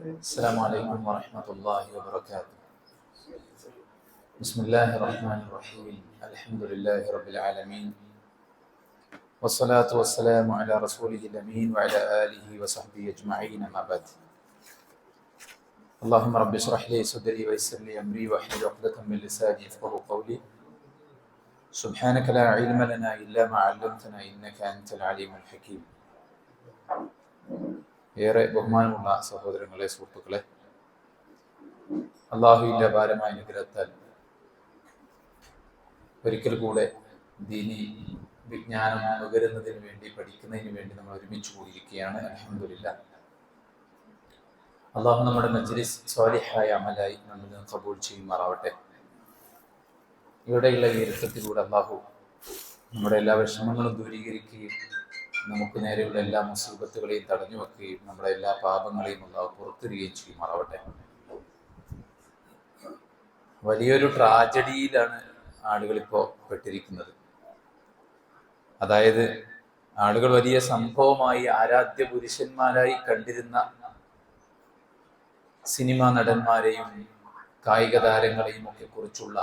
السلام عليكم ورحمة الله وبركاته. بسم الله الرحمن الرحيم. الحمد لله رب العالمين، والصلاة والسلام على رسوله الأمين وعلى آله وصحبه أجمعين، ما بعد. اللهم رب اشرح لي صدري ويسر لي أمري واحلل عقدة من لساني يفقهوا قولي. سبحانك لا علم لنا إلا ما علمتنا إنك أنت العليم الحكيم. ഏറെ ബഹുമാനമുള്ള സഹോദരങ്ങളെ, സുഹൃത്തുക്കളെ, അള്ളാഹുവിൻ്റെ അപാരമായ അനുഗ്രഹത്താൽ ഒരിക്കൽ കൂടെ ദീനി വിജ്ഞാനം നുകരുന്നതിന് വേണ്ടി, പഠിക്കുന്നതിന് വേണ്ടി നമ്മൾ ഒരുമിച്ച് കൂടിയിരിക്കുകയാണ്. അൽഹംദുലില്ലാഹ്. അള്ളാഹു നമ്മുടെ മജ്ലിസ് സ്വാലിഹായ അമലായി നമ്മിൽ നിന്ന് ഖബൂൽ ചെയ്യുമാറാവട്ടെ. ഇവിടെയുള്ള ഈ ഇരുത്തത്തിലൂടെ അള്ളാഹു നമ്മുടെ എല്ലാ വിഷമങ്ങളും ദൂരീകരിക്കുകയും നമുക്ക് നേരെയുള്ള എല്ലാ മുസീബത്തുകളെയും തടഞ്ഞു വെക്കുകയും നമ്മുടെ എല്ലാ പാപങ്ങളെയും അള്ളാഹു പുറത്തിടുകയും ചെയ്യുമാറാവട്ടെ. വലിയൊരു ട്രാജഡിയിലാണ് ആളുകളിപ്പോൾ പെട്ടിരിക്കുന്നത്. അതായത് ആളുകൾ വലിയ സംഭവമായി, ആരാധ്യ പുരുഷന്മാരായി കണ്ടിരുന്ന സിനിമാ നടന്മാരെയും കായിക താരങ്ങളെയും ഒക്കെ കുറിച്ചുള്ള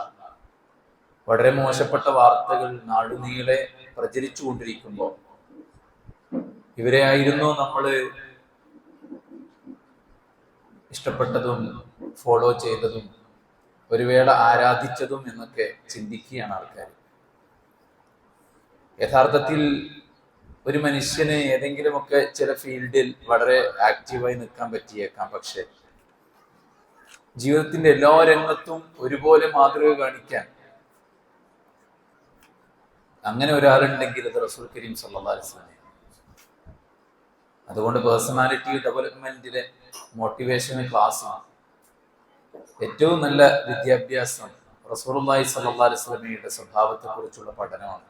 വളരെ മോശപ്പെട്ട വാർത്തകൾ നാടുനീളെ പ്രചരിച്ചു കൊണ്ടിരിക്കുമ്പോൾ ഇവരെ ആയിരുന്നു നമ്മൾ ഇഷ്ടപ്പെട്ടതും ഫോളോ ചെയ്തതും ഒരു വേള ആരാധിച്ചതും എന്നൊക്കെ ചിന്തിക്കുകയാണ് ആൾക്കാർ. യഥാർത്ഥത്തിൽ ഒരു മനുഷ്യന് ഏതെങ്കിലുമൊക്കെ ചില ഫീൽഡിൽ വളരെ ആക്റ്റീവായി നിൽക്കാൻ പറ്റിയേക്കാം. പക്ഷെ ജീവിതത്തിന്റെ എല്ലാ രംഗത്തും ഒരുപോലെ മാതൃക കാണിക്കാൻ അങ്ങനെ ഒരാളുണ്ടെങ്കിൽ അത് റസൂൽ കരീം സല്ലല്ലാഹു അലൈഹി വസല്ലം. അതുകൊണ്ട് പേഴ്സണാലിറ്റി ഡെവലപ്മെന്റിലെ മോട്ടിവേഷണൽ ക്ലാസ്സാണ് ഏറ്റവും നല്ല വിദ്യാഭ്യാസം. റസൂലുള്ളാഹി സ്വല്ലല്ലാഹു അലൈഹി വസല്ലമയുടെ സ്വഭാവത്തെ കുറിച്ചുള്ള പഠനമാണ്.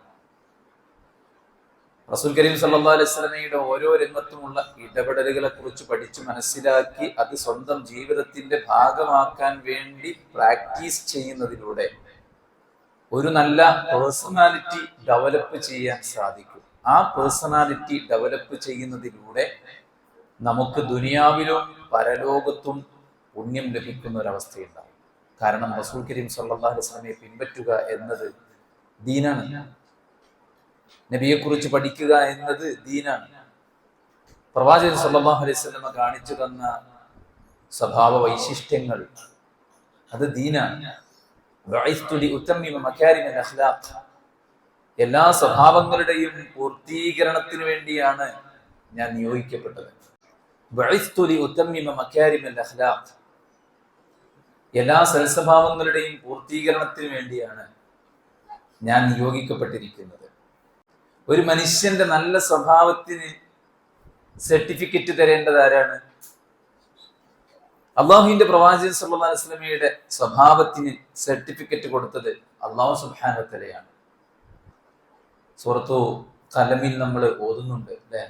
റസൂൽ കരീം സല്ലല്ലാഹു അലൈഹി വസല്ലമയുടെ ഓരോ രംഗത്തുമുള്ള ഇടപെടലുകളെ കുറിച്ച് പഠിച്ച് മനസ്സിലാക്കി അത് സ്വന്തം ജീവിതത്തിന്റെ ഭാഗമാക്കാൻ വേണ്ടി പ്രാക്ടീസ് ചെയ്യുന്നതിലൂടെ ഒരു നല്ല പേഴ്സണാലിറ്റി ഡെവലപ്പ് ചെയ്യാൻ സാധിക്കും. ആ പേഴ്സണാലിറ്റി ഡെവലപ്പ് ചെയ്യുന്നതിലൂടെ നമുക്ക് ദുനിയാവിലും പരലോകത്തും പുണ്യം ലഭിക്കുന്ന ഒരവസ്ഥയുണ്ടാവും. കാരണം റസൂൽ കരീം സല്ലല്ലാഹു അലൈഹി വസല്ലമയെ പിൻപറ്റുക എന്നത് ദീനാണ്. നബിയെ കുറിച്ച് പഠിക്കുക എന്നത് ദീനാണ്. പ്രവാചകൻ സല്ലല്ലാഹു അലൈഹി വസല്ലമ കാണിച്ചു തന്ന സ്വഭാവ വൈശിഷ്ട്യങ്ങൾ അത് ദീനാണ്. എല്ലാ സ്വഭാവങ്ങളുടെയും പൂർത്തീകരണത്തിന് വേണ്ടിയാണ് ഞാൻ നിയോഗിക്കപ്പെട്ടത്. എല്ലാ സൽസ്വഭാവങ്ങളുടെയും പൂർത്തീകരണത്തിന് വേണ്ടിയാണ് ഞാൻ നിയോഗിക്കപ്പെട്ടിരിക്കുന്നത്. ഒരു മനുഷ്യന്റെ നല്ല സ്വഭാവത്തിന് സർട്ടിഫിക്കറ്റ് തരേണ്ടത് ആരാണ്? അള്ളാഹുവിന്റെ പ്രവാചകൻ സല്ലല്ലാഹു അലൈഹി വസല്ലമയുടെ സ്വഭാവത്തിന് സർട്ടിഫിക്കറ്റ് കൊടുത്തത് അള്ളാഹു സുബ്ഹാനഹു വ തആലയാണ്. സൂറത്തു ഖലമിൽ നമ്മൾ ഓതുന്നുണ്ട്, അല്ലേ?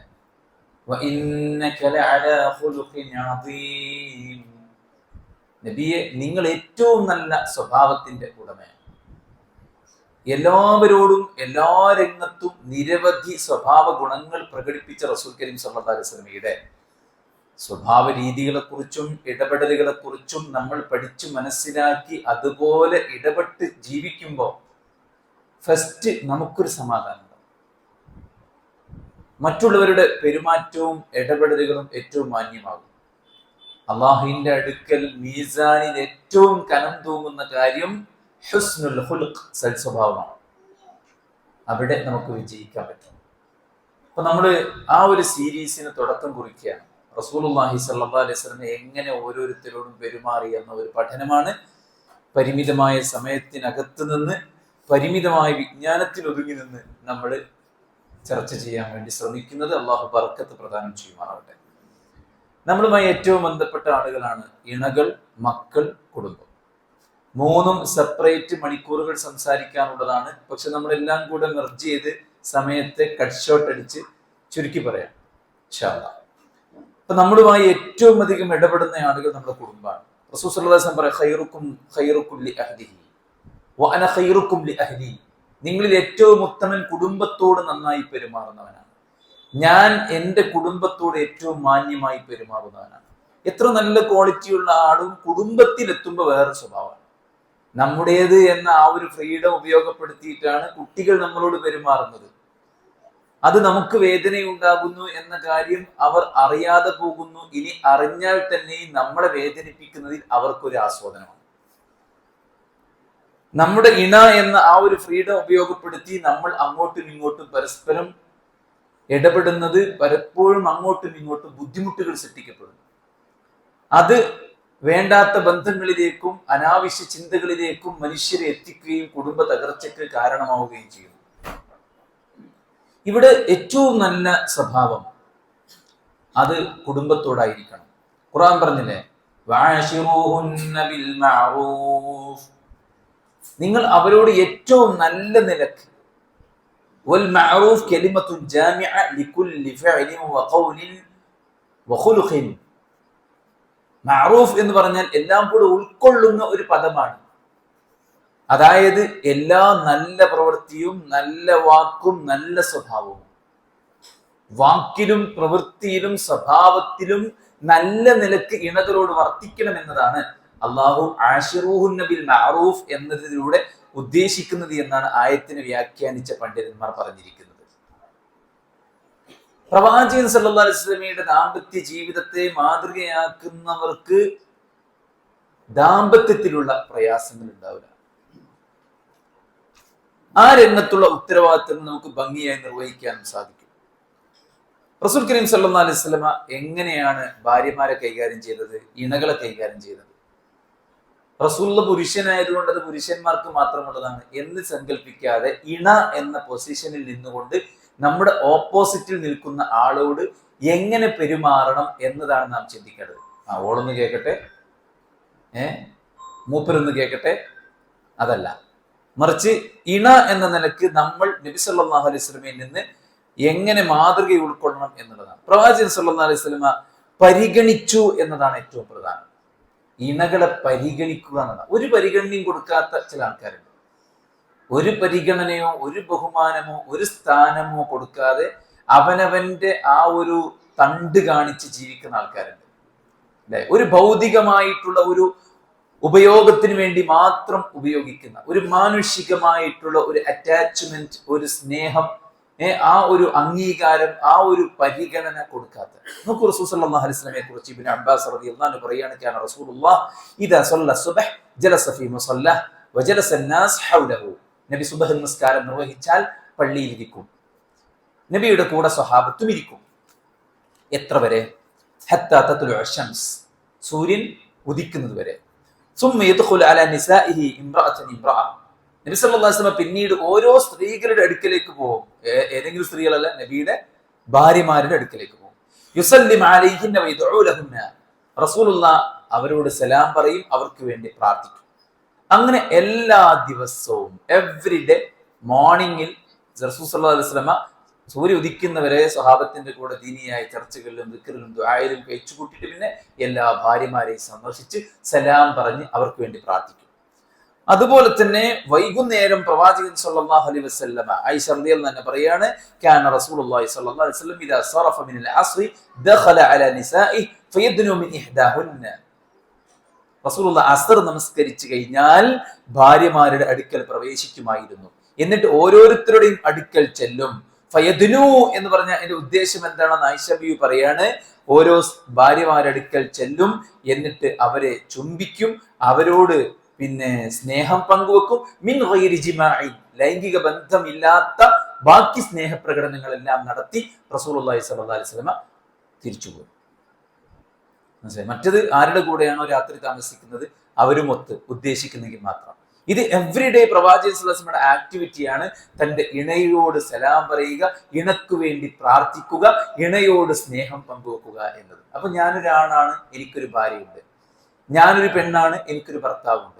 നബിയെ, നിങ്ങൾ ഏറ്റവും നല്ല സ്വഭാവത്തിന്റെ ഉടമയാണ്. എല്ലാവരോടും എല്ലാ രംഗത്തും നിരവധി സ്വഭാവ ഗുണങ്ങൾ പ്രകടിപ്പിച്ച റസൂൽ കരീം സല്ലല്ലാഹു അലൈഹി വസല്ലമയുടെ സ്വഭാവ രീതികളെ കുറിച്ചും ഇടപെടലുകളെ കുറിച്ചും നമ്മൾ പഠിച്ചു മനസ്സിലാക്കി അതുപോലെ ഇടപെട്ട് ജീവിക്കുമ്പോൾ ഫസ്റ്റ് നമുക്കൊരു സമാധാനം. മറ്റുള്ളവരുടെ പെരുമാറ്റവും ഇടപെടലുകളും ഏറ്റവും മാന്യമാകും. അള്ളാഹുവിന്റെ അടുക്കൽ മീസാനിൽ ഏറ്റവും കനം തൂങ്ങുന്ന കാര്യം ഹുസ്നുൽ ഖുൽഖ്, സൽസ്വഭാവമാണ്. അവിടെ നമുക്ക് വിജയിക്കാൻ പറ്റും. അപ്പൊ നമ്മൾ ആ ഒരു സീരീസിന് തുടക്കം കുറിക്കുകയാണ്. റസൂലുള്ളാഹി സ്വല്ലല്ലാഹു അലൈഹി വസല്ലം എങ്ങനെ ഓരോരുത്തരോടും പെരുമാറി എന്ന ഒരു പഠനമാണ്. പരിമിതമായ സമയത്തിനകത്ത് നിന്ന്, പരിമിതമായ വിജ്ഞാനത്തിൽ ഒതുങ്ങി നിന്ന് നമ്മൾ ചർച്ച ചെയ്യാൻ വേണ്ടി ശ്രമിക്കുന്നത്. അള്ളാഹു ബർക്കത്ത് പ്രദാനം ചെയ്യുമാറാവട്ടെ. നമ്മളുമായി ഏറ്റവും ബന്ധപ്പെട്ട ആളുകളാണ് ഇണകൾ, മക്കൾ, കുടുംബം. മൂന്നും സെപ്പറേറ്റ് മണിക്കൂറുകൾ സംസാരിക്കാനുള്ളതാണ്. പക്ഷെ നമ്മളെല്ലാം കൂടെ മെർജ് ചെയ്ത് സമയത്തെ കട്ട് ഷോട്ട് അടിച്ച് ചുരുക്കി പറയാം ഇൻഷാ അല്ലാഹ്. അപ്പൊ നമ്മളുമായി ഏറ്റവും അധികം ഇടപെടുന്ന ആളുകൾ നമ്മുടെ കുടുംബമാണ്. റസൂൽ സല്ലല്ലാഹു അലൈഹി വസല്ലം പറയും, ഖൈറുക്കും ലി അഹ്ലിഹി വഅന ഖൈറുക്കും ലി അഹ്ലി. നിങ്ങളിൽ ഏറ്റവും ഉത്തമൻ കുടുംബത്തോട് നന്നായി പെരുമാറുന്നവനാണ്. ഞാൻ എൻ്റെ കുടുംബത്തോട് ഏറ്റവും മാന്യമായി പെരുമാറുന്നവനാണ്. എത്ര നല്ല ക്വാളിറ്റിയുള്ള ആളും കുടുംബത്തിലെത്തുമ്പോൾ വേറെ സ്വഭാവമാണ്. നമ്മുടേത് എന്ന ആ ഒരു ഫ്രീഡം ഉപയോഗപ്പെടുത്തിയിട്ടാണ് കുട്ടികൾ നമ്മളോട് പെരുമാറുന്നത്. അത് നമുക്ക് വേദനയുണ്ടാകുന്നു എന്ന കാര്യം അവർ അറിയാതെ പോകുന്നു. ഇനി അറിഞ്ഞാൽ തന്നെ നമ്മളെ വേദനിപ്പിക്കുന്നതിൽ അവർക്കൊരു ആസ്വാദനമാണ്. നമ്മുടെ ഇണ എന്ന ആ ഒരു ഫ്രീഡം ഉപയോഗപ്പെടുത്തി നമ്മൾ അങ്ങോട്ടും ഇങ്ങോട്ടും പരസ്പരം ഇടപെടുന്നത് പലപ്പോഴും അങ്ങോട്ടും ഇങ്ങോട്ടും ബുദ്ധിമുട്ടുകൾ സൃഷ്ടിക്കപ്പെടുന്നു. അത് വേണ്ടാത്ത ബന്ധങ്ങളിലേക്കും അനാവശ്യ ചിന്തകളിലേക്കും മനുഷ്യരെ എത്തിക്കുകയും കുടുംബ തകർച്ചയ്ക്ക് കാരണമാവുകയും ചെയ്യുന്നു. ഇവിടെ ഏറ്റവും നല്ല സ്വഭാവം അത് കുടുംബത്തോടായിരിക്കണം. ഖുർആൻ പറഞ്ഞില്ലേ, വഅശിറൂഹുന്ന ബിൽ മഅറൂഫ്, നിങ്ങൾ അവരോട് ഏറ്റവും നല്ല നിലക്ക്. വൽ മഅറൂഫ് കലിമത്തുൻ ജാമിഅ ലികുല്ലി ഫഅലിൻ വഖൗലിൻ വഖുലുഖിൻ. മഅറൂഫ് എന്ന് പറഞ്ഞാൽ എല്ലാം കൂടെ ഉൾക്കൊള്ളുന്ന ഒരു പദമാണ്. അതായത് എല്ലാ നല്ല പ്രവൃത്തിയും നല്ല വാക്കും നല്ല സ്വഭാവവും, വാക്കിലും പ്രവൃത്തിയിലും സ്വഭാവത്തിലും നല്ല നിലക്ക് ഇണകളോട് വർത്തിക്കണം എന്നതാണ് അള്ളാഹു ആശിറൂഹുന്ന ബിൽ മഅറൂഫ് എന്നതിലൂടെ ഉദ്ദേശിക്കുന്നത് എന്നാണ് ആയത്തിനെ വ്യാഖ്യാനിച്ച പണ്ഡിതന്മാർ പറഞ്ഞിരിക്കുന്നത്. പ്രവാചകൻ സല്ലല്ലാഹു അലൈഹി വസല്ലമയുടെ ദാമ്പത്യ ജീവിതത്തെ മാതൃകയാക്കുന്നവർക്ക് ദാമ്പത്യത്തിലുള്ള പ്രയാസങ്ങൾ ഉണ്ടാവില്ല. ആ രംഗത്തുള്ള ഉത്തരവാദിത്തങ്ങൾ നമുക്ക് ഭംഗിയായി നിർവഹിക്കാനും സാധിക്കും. റസൂൽ കരീം സല്ലല്ലാഹു അലൈഹി വസല്ലമ എങ്ങനെയാണ് ഭാര്യമാരെ കൈകാര്യം ചെയ്തത്, ഇണകളെ കൈകാര്യം ചെയ്തത്? റസൂലുള്ള പുരുഷനായതുകൊണ്ട് അത് പുരുഷന്മാർക്ക് മാത്രമുള്ളതാണ് എന്ന് സങ്കല്പിക്കാതെ ഇണ എന്ന പൊസിഷനിൽ നിന്നുകൊണ്ട് നമ്മുടെ ഓപ്പോസിറ്റിൽ നിൽക്കുന്ന ആളോട് എങ്ങനെ പെരുമാറണം എന്നതാണ് നാം ചിന്തിക്കേണ്ടത്. ഓളൊന്ന് കേൾക്കട്ടെ, മൂപ്പരൊന്ന് കേൾക്കട്ടെ, അതല്ല. മറിച്ച് ഇണ എന്ന നിലക്ക് നമ്മൾ നബി സല്ലല്ലാഹു അലൈഹി വസല്ലമയിൽ നിന്ന് എങ്ങനെ മാതൃക ഉൾക്കൊള്ളണം എന്നുള്ളതാണ്. പ്രവാചകൻ സല്ലല്ലാഹു അലൈഹി വസല്ലമ പരിഗണിച്ചു എന്നതാണ് ഏറ്റവും പ്രധാനം. ഇണകളെ പരിഗണിക്കുക എന്നതാണ്. ഒരു പരിഗണനയും കൊടുക്കാത്ത ചില ആൾക്കാരുണ്ട്. ഒരു പരിഗണനയോ ഒരു ബഹുമാനമോ ഒരു സ്ഥാനമോ കൊടുക്കാതെ അവനവന്റെ ആ ഒരു തണ്ട് കാണിച്ച് ജീവിക്കുന്ന ആൾക്കാരുണ്ട്, അല്ലെ? ഒരു ഭൗതികമായിട്ടുള്ള ഒരു ഉപയോഗത്തിന് വേണ്ടി മാത്രം ഉപയോഗിക്കുന്ന, ഒരു മാനുഷികമായിട്ടുള്ള ഒരു അറ്റാച്ച്മെന്റ്, ഒരു സ്നേഹം, ആ ഒരു അംഗീകാരം, ആ ഒരു പരിഗണന കൊടുക്കാത്ത. നമുക്ക് റസൂൽ സല്ലല്ലാഹു അലൈഹി വസല്ലമയെ കുറിച്ച് ഇബ്നു അബ്ബാസ് റളിയല്ലാഹു അൻഹു പറയാണ്, കാന റസൂലുള്ളാഹ് ഇദാ സല്ല സുബ്ഹ് ജലസ ഫീ മുസല്ലഹ് വജലസ അന്നാസ് ഹൗലഹു. നബി സുബ്ഹ് നമസ്കാരം നിർവഹിച്ചാൽ പള്ളിയിൽ ഇരിക്കും, നബിയുടെ കൂടെ സ്വഹാബത്തും ഇരിക്കും. എത്ര വരെ? ഹത്താ തത്ലുഅ അശംസ്, സൂര്യൻ ഉദിക്കുന്നത് വരെ. സുമ്മ യദ്ഖുലു അലാ നിസാഇഹി ഇംറഅതൻ ഇംറഅ. നബി സല്ലല്ലാഹു അലൈഹി വസല്ലം പിന്നീട് ഓരോ സ്ത്രീകളുടെ അടുക്കലേക്ക് പോകും. ഏതെങ്കിലും സ്ത്രീകളല്ല, നബിയുടെ ഭാര്യമാരുടെ അടുക്കലേക്ക് പോകും. യുസല്ലിമു അലൈഹിന്ന വയദ്ഉ ലഹുന്ന. റസൂലുള്ളാഹ് അവരോട് സലാം പറയും, അവർക്ക് വേണ്ടി പ്രാർത്ഥിക്കും. അങ്ങനെ എല്ലാ ദിവസവും എവ്രിഡേ മോർണിംഗിൽ റസൂൽ സല്ലല്ലാഹു അലൈഹി വസല്ലം സൂര്യ ഉദിക്കുന്നവരെ സ്വഹാബത്തിന്റെ കൂടെ ദീനിയായ ചർച്ചകളിലും ദിക്റിലും ദുആയിലും കഴിച്ചു കൂട്ടിയിട്ട് പിന്നെ എല്ലാ ഭാര്യമാരെയും സന്ദർശിച്ച് സലാം പറഞ്ഞ് അവർക്ക് വേണ്ടി പ്രാർത്ഥിക്കും. അതുപോലെ തന്നെ വൈകുന്നേരം പ്രവാചകൻ സല്ലല്ലാഹു അലൈഹി വസല്ലമ ആയിഷ റളിയല്ലാഹു അൻഹ പറയാണ്, കാന റസൂലുള്ളാഹി സല്ലല്ലാഹു അലൈഹി വസല്ലം ഇദാ സറഫ മിനൽ അസ്രി ദഖല അലാ നിസാഇഹി ഫയദ്നു മിൻ ഇഹ്ദാഹുന്ന. റസൂലുള്ളാഹി അസ്ർ നമസ്കരിച്ചു കഴിഞ്ഞാൽ ഭാര്യമാരുടെ അടുക്കൽ പ്രവേശിക്കുമായിരുന്നു. എന്നിട്ട് ഓരോരുത്തരുടെയും അടുക്കൽ ചെല്ലും. ഫയദ്നു എന്ന് പറഞ്ഞ അതിന്റെ ഉദ്ദേശം എന്താണെന്ന് ആയിഷ ബീവി പറയാണ്, ഓരോ ഭാര്യമാരുടെ അടുക്കൽ ചെല്ലും, എന്നിട്ട് അവരെ ചുംബിക്കും, അവരോട് പിന്നെ സ്നേഹം പങ്കുവെക്കും. മിൻ ഗൈരി ജിമാഇ, ലൈംഗിക ബന്ധമില്ലാത്ത ബാക്കി സ്നേഹപ്രകടനങ്ങളെല്ലാം നടത്തി റസൂലുള്ളാഹി സ്വല്ലല്ലാഹു അലൈഹി വസല്ലം തിരിച്ചുപോകും. മനസ്സിലായി? മറ്റത് ആരുടെ കൂടെയാണോ രാത്രി താമസിക്കുന്നത് അവരുമൊത്ത് ഉദ്ദേശിക്കുന്നെങ്കിൽ മാത്രം. ഇത് എവ്രിഡേ പ്രവാചകൻ സല്ലല്ലാഹു അലൈഹി വസല്ലമയുടെ ആക്ടിവിറ്റിയാണ്. തന്റെ ഇണയോട് സലാം പറയുക, ഇണക്ക് വേണ്ടി പ്രാർത്ഥിക്കുക, ഇണയോട് സ്നേഹം പങ്കുവെക്കുക എന്നത്. അപ്പൊ ഞാനൊരാണാണ്, എനിക്കൊരു ഭാര്യയുണ്ട്. ഞാനൊരു പെണ്ണാണ്, എനിക്കൊരു ഭർത്താവുണ്ട്.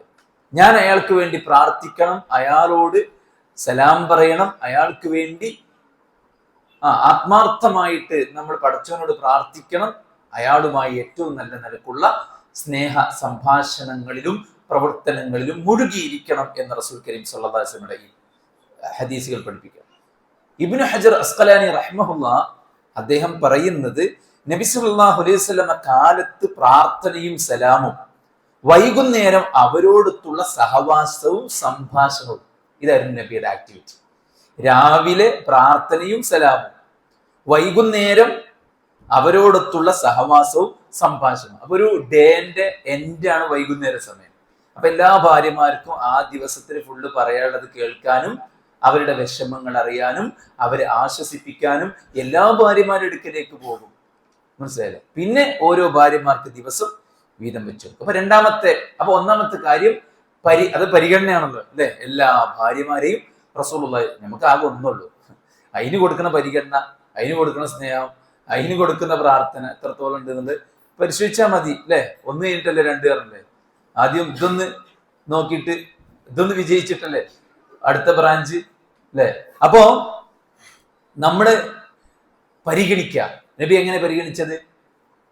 ഞാൻ അയാൾക്ക് വേണ്ടി പ്രാർത്ഥിക്കണം, അയാളോട് സലാം പറയണം, അയാൾക്ക് വേണ്ടി ആത്മാർത്ഥമായിട്ട് നമ്മൾ പടച്ചവനോട് പ്രാർത്ഥിക്കണം, അയാളുമായി ഏറ്റവും നല്ല നിലക്കുള്ള സ്നേഹ സംഭാഷണങ്ങളിലും പ്രവർത്തനങ്ങളിലും മുഴുകിയിരിക്കണം എന്ന് റസൂൽ കരീം സല്ലല്ലാഹു അലൈഹി വസല്ലമയുടെ ഈ ഹദീസുകൾ പഠിപ്പിക്കുക. ഇബ്നു ഹജർ അസ്ഖലാനി റഹ്മഹുല്ലാഹ് അദ്ദേഹം പറയുന്നത്, നബി സല്ലല്ലാഹു അലൈഹി വസല്ലമ കാലത്ത് പ്രാർത്ഥനയും സലാമും, വൈകുന്നേരം അവരോടൊത്തുള്ള സഹവാസവും സംഭാഷണവും, ഇതായിരുന്നു നബിയുടെ ആക്ടിവിറ്റി. രാവിലെ പ്രാർത്ഥനയും സലാമും, വൈകുന്നേരം അവരോടൊത്തുള്ള സഹവാസവും സംഭാഷണവും. അപ്പൊ ഒരു ഡേന്റെ എൻഡാണ് വൈകുന്നേര സമയം. അപ്പൊ എല്ലാ ഭാര്യമാർക്കും ആ ദിവസത്തിൽ ഫുള്ള് പറയാനുള്ളത് കേൾക്കാനും അവരുടെ വിഷമങ്ങൾ അറിയാനും അവരെ ആശ്വസിപ്പിക്കാനും എല്ലാ ഭാര്യമാരുടെ അടുക്കലേക്ക് പോകും. മനസ്സിലായില്ലേ? പിന്നെ ഓരോ ഭാര്യമാർക്ക് ദിവസം വീതം വെച്ചു. അപ്പൊ ഒന്നാമത്തെ കാര്യം അത് പരിഗണനയാണല്ലോ അല്ലെ? എല്ലാ ഭാര്യമാരെയും റസൂലുള്ളാഹി, നമുക്ക് ആകെ ഒന്നുള്ളൂ, അതിന് കൊടുക്കുന്ന പരിഗണന, അതിന് കൊടുക്കുന്ന സ്നേഹം, അതിന് കൊടുക്കുന്ന പ്രാർത്ഥന എത്രത്തോളം ഉണ്ട് എന്നുള്ളത് പരിശോധിച്ചാൽ മതി അല്ലെ? ഒന്ന് കഴിഞ്ഞിട്ടല്ലേ രണ്ട് പേരല്ലേ? ആദ്യം ഇതൊന്ന് നോക്കിയിട്ട് ഇതൊന്ന് വിജയിച്ചിട്ടല്ലേ അടുത്ത ബ്രാഞ്ച് അല്ലെ? അപ്പോ നമ്മള് പരിഗണിക്കുക. നബി എങ്ങനെ പരിഗണിച്ചത്?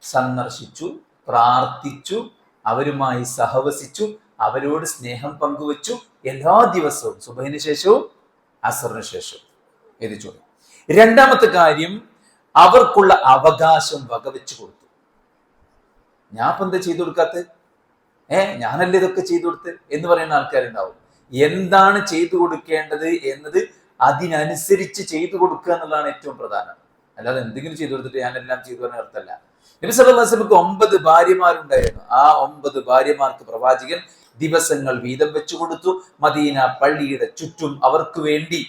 സന്ദർശിച്ചു, പ്രാർത്ഥിച്ചു, അവരുമായി സഹവസിച്ചു, അവരോട് സ്നേഹം പങ്കുവച്ചു. എല്ലാ ദിവസവും സുബഹിന് ശേഷവും അസറിന് ശേഷവും എഴുതിച്ചു. രണ്ടാമത്തെ കാര്യം, അവർക്കുള്ള അവകാശം വകവെച്ചു കൊടുത്തു. ഞാൻ ഇപ്പൊ എന്താ ചെയ്തു കൊടുക്കാത്ത? ഞാനല്ലേ ഇതൊക്കെ ചെയ്തു കൊടുത്ത് എന്ന് പറയുന്ന ആൾക്കാരുണ്ടാവും. എന്താണ് ചെയ്തു കൊടുക്കേണ്ടത് എന്നത് അതിനനുസരിച്ച് ചെയ്തു കൊടുക്കുക എന്നുള്ളതാണ് ഏറ്റവും പ്രധാനം. അല്ലാതെ എന്തെങ്കിലും ചെയ്തു കൊടുത്തിട്ട് ഞാനെല്ലാം ചെയ്തു പറഞ്ഞ അർത്ഥമല്ല. നബി സല്ലല്ലാഹു അലൈഹി വസല്ലമക്ക് 9 ഭാര്യമാരുണ്ടായിരുന്നു. ആ 9 ഭാര്യമാർക്ക് പ്രവാചകൻ ദിവസങ്ങൾ വീതം വെച്ചു കൊടുത്തു. മദീന പള്ളിയുടെ ചുറ്റും അവർക്ക് വേണ്ടി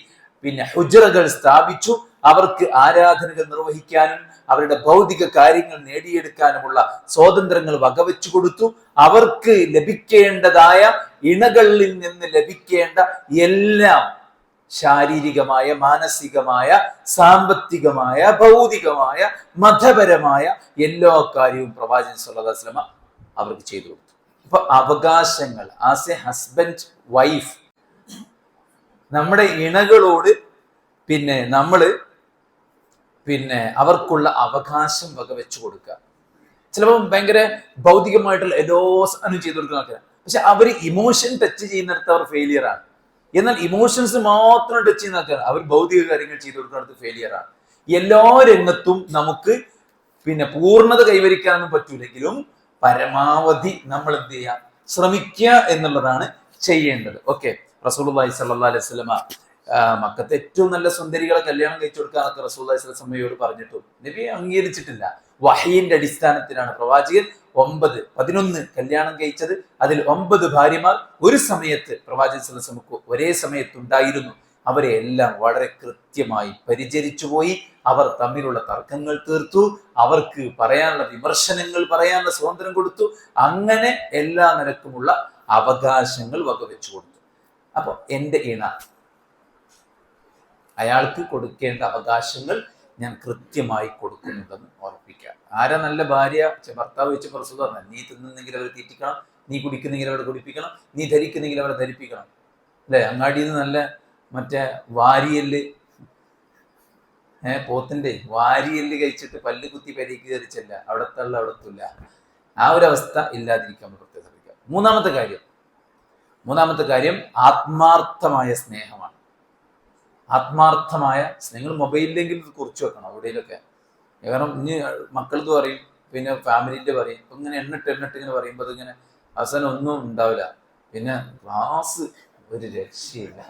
ഹുജ്റകൾ സ്ഥാപിച്ചു. അവർക്ക് ആരാധനകൾ നിർവഹിക്കാനും അവരുടെ ഭൗതിക കാര്യങ്ങൾ നേടിയെടുക്കാനുമുള്ള സ്വാതന്ത്ര്യങ്ങൾ വകവെച്ചു കൊടുത്തു. അവർക്ക് ലഭിക്കേണ്ടതായ ഇണകളിൽ നിന്ന് ലഭിക്കേണ്ട എല്ലാം, ശാരീരികമായ, മാനസികമായ, സാമ്പത്തികമായ, ഭൗതികമായ, മതപരമായ എല്ലാ കാര്യവും പ്രവാചകൻ സല്ലല്ലാഹു അലൈഹി വസല്ലം അവർക്ക് ചെയ്തു കൊടുത്തു. അപ്പൊ അവകാശങ്ങൾ, ആസ് എ ഹസ്ബൻഡ് വൈഫ്, നമ്മുടെ ഇണകളോട് നമ്മള് അവർക്കുള്ള അവകാശം വകവെച്ചു കൊടുക്കുക. ചിലപ്പോൾ ഭയങ്കര ഭൗതികമായിട്ടുള്ള എല്ലാ സാധനവും ചെയ്തു കൊടുക്കുന്ന, പക്ഷെ അവര് ഇമോഷൻ ടച്ച് ചെയ്യുന്നിടത്ത് അവർ ഫെയിലിയർ ആണ്. എന്നാൽ ഇമോഷൻസ് മാത്രം ടച്ച് ചെയ്യുന്ന അവർ ഭൗതിക കാര്യങ്ങൾ ചെയ്തു കൊടുക്കുന്നിടത്ത് ഫെയിലിയർ ആണ്. എല്ലാ രംഗത്തും നമുക്ക് പൂർണ്ണത കൈവരിക്കാനൊന്നും പറ്റൂലെങ്കിലും പരമാവധി നമ്മൾ എന്ത് ചെയ്യാം, ശ്രമിക്കുക എന്നുള്ളതാണ് ചെയ്യേണ്ടത്. ഓക്കെ, റസൂലുള്ളാഹി സ്വല്ലല്ലാഹു അലൈഹി വസല്ലമ മക്കത്തെ ഏറ്റവും നല്ല സുന്ദരികളെ കല്യാണം കഴിച്ചു കൊടുക്കാനൊക്കെ റസൂലുള്ളാഹി സ്വല്ലല്ലാഹു അലൈഹി വസല്ലമയോട് പറഞ്ഞിട്ടും നബി അംഗീകരിച്ചിട്ടില്ല. വഹയിന്റെ അടിസ്ഥാനത്തിലാണ് പ്രവാചകൻ 11 കല്യാണം കഴിച്ചത്. അതിൽ 9 ഭാര്യമാർ ഒരു സമയത്ത് പ്രവാചകൻ സ്വല്ലല്ലാഹു അലൈഹി വസല്ലമക്ക് ഒരേ സമയത്തുണ്ടായിരുന്നു. അവരെ എല്ലാം വളരെ കൃത്യമായി പരിചരിച്ചു പോയി. അവർ തമ്മിലുള്ള തർക്കങ്ങൾ തീർത്തു. അവർക്ക് പറയാനുള്ള വിമർശനങ്ങൾ പറയാനുള്ള സ്വാതന്ത്ര്യം കൊടുത്തു. അങ്ങനെ എല്ലാ നിലക്കുമുള്ള അവകാശങ്ങൾ വകവെച്ചു കൊടുത്തു. അപ്പൊ എന്റെ ഇണ, അയാൾക്ക് കൊടുക്കേണ്ട അവകാശങ്ങൾ ഞാൻ കൃത്യമായി കൊടുക്കുന്നുണ്ടെന്ന് ഉറപ്പിക്കുക. ആരാ നല്ല ഭാര്യ? ഭർത്താവ് വെച്ച് പ്രസ്തുത പറഞ്ഞാൽ, നീ തിന്നുന്നെങ്കിൽ അവരെ തീറ്റിക്കണം, നീ കുടിക്കുന്നെങ്കിൽ അവരെ കുടിപ്പിക്കണം, നീ ധരിക്കുന്നെങ്കിൽ അവരെ ധരിപ്പിക്കണം അല്ലെ? അങ്ങാടിയിൽ നിന്ന് നല്ല മറ്റേ വാരിയല്, പോത്തിന്റെ വാരിയല് കഴിച്ചിട്ട് പല്ല് കുത്തി പരിക്ക് ധരിച്ചല്ല, അവിടത്തുള്ള ആ ഒരു അവസ്ഥ ഇല്ലാതിരിക്കാൻ പ്രത്യേകം ശ്രമിക്കുക. മൂന്നാമത്തെ കാര്യം ആത്മാർത്ഥമായ സ്നേഹമാണ്. ആത്മാർത്ഥമായ സ്നേഹങ്ങൾ മൊബൈലിലെങ്കിലും കുറിച്ച് വെക്കണം എവിടെയെങ്കിലൊക്കെ. കാരണം ഇനി മക്കളത് പറയും, ഫാമിലിന്റെ പറയും, ഇങ്ങനെ എണ്ണിട്ട് ഇങ്ങനെ പറയുമ്പോൾ അതിങ്ങനെ അവസാനം ഒന്നും ഉണ്ടാവില്ല. ക്ലാസ് ഒരു രക്ഷയില്ല.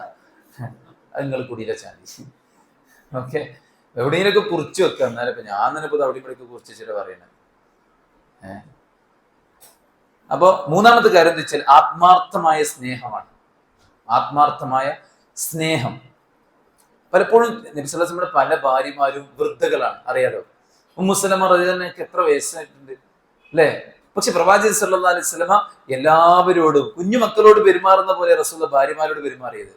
അത് നിങ്ങൾ കുടിയിലെ ചാൻസ്. ഓക്കെ, എവിടെയെങ്കിലൊക്കെ കുറിച്ച് വെക്കുക. എന്നാലും ഇപ്പൊ ഞാൻ തന്നെ ഇപ്പോൾ അവിടെ ഇവിടെയൊക്കെ കുറിച്ച് വെച്ചിട്ട് പറയണേ. അപ്പൊ മൂന്നാമത്തെ കാര്യം എന്താ വെച്ചാൽ ആത്മാർത്ഥമായ സ്നേഹമാണ്. ആത്മാർത്ഥമായ സ്നേഹം. പലപ്പോഴും നബി സല്ലല്ലാഹു അലൈഹി വസല്ലമയുടെ പല ഭാര്യമാരും വൃദ്ധകളാണ്, അറിയാലോ. ഉമ്മു സലമ റളിയല്ലാഹു എത്ര വയസ്സായിട്ടുണ്ട് അല്ലെ? പക്ഷെ പ്രവാചകൻ സല്ലല്ലാഹു അലൈഹി വസല്ലമ എല്ലാവരോടും കുഞ്ഞു മക്കളോട് പെരുമാറുന്ന പോലെ റസൂൽ ഭാര്യമാരോട് പെരുമാറിയത്.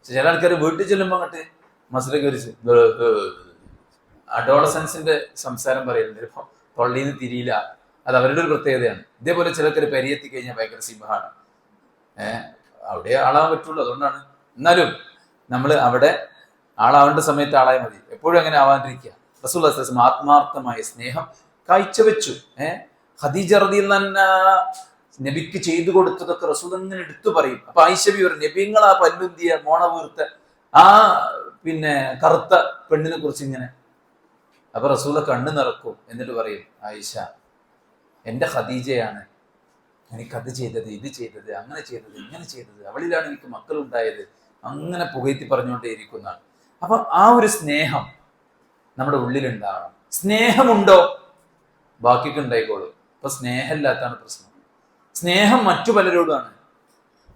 ചില ആൾക്കാർ വീട്ടിൽ ചെല്ലുമ്പോൾ അങ്ങോട്ട് മസ്ലക്ക് ഒരു അഡോളസൻസിന്റെ സംസാരം പറയുന്നുണ്ട്, തൊള്ളിന്ന് തിരിയില്ല. അത് അവരുടെ ഒരു പ്രത്യേകതയാണ്. ഇതേപോലെ ചിലർക്ക് പരിയെത്തി കഴിഞ്ഞാൽ ഭയങ്കര സിംഹമാണ്. അവിടെ ആളാവാൻ പറ്റുള്ളൂ, അതുകൊണ്ടാണ്. എന്നാലും നമ്മൾ അവിടെ ആളാവേണ്ട സമയത്ത് ആളായി മതി, എപ്പോഴും അങ്ങനെ ആവാണ്ടിരിക്കുക. റസൂലുള്ളാഹി സ്വല്ലല്ലാഹു അലൈഹി വസല്ലം ആത്മാർത്ഥമായ സ്നേഹം കാഴ്ചവെച്ചു. ഖദീജ റളിയല്ലാഹു അൻഹാ നബിക്ക് ചെയ്തു കൊടുത്തതൊക്കെ റസൂൽ അങ്ങനെ എടുത്തു പറയും. അപ്പൊ ആയിഷ ബി പറയും, നബിങ്ങൾ ആ പല്ലുന്തിയ മോണ വീർത്ത ആ കറുത്ത പെണ്ണിനെ കുറിച്ച് ഇങ്ങനെ അപ്പൊ റസൂല കണ്ണു നിറക്കും, എന്നിട്ട് പറയും, ആയിഷ എൻ്റെ ഖദീജയാണ് എനിക്കത് ചെയ്തത്, ഇത് ചെയ്തത്, അങ്ങനെ ചെയ്തത്, ഇങ്ങനെ ചെയ്തത്, അവളിലാണ് എനിക്ക് മക്കളുണ്ടായത്, അങ്ങനെ പുകഴ്ത്തി പറഞ്ഞുകൊണ്ടേ ഇരിക്കുന്നതാണ്. അപ്പൊ ആ ഒരു സ്നേഹം നമ്മുടെ ഉള്ളിലുണ്ടാവണം. സ്നേഹമുണ്ടോ ബാക്കിയൊക്കെ ഉണ്ടായിക്കോളും. ഇപ്പൊ സ്നേഹമില്ലാത്താണ് പ്രശ്നം. സ്നേഹം മറ്റു പലരോടാണ്.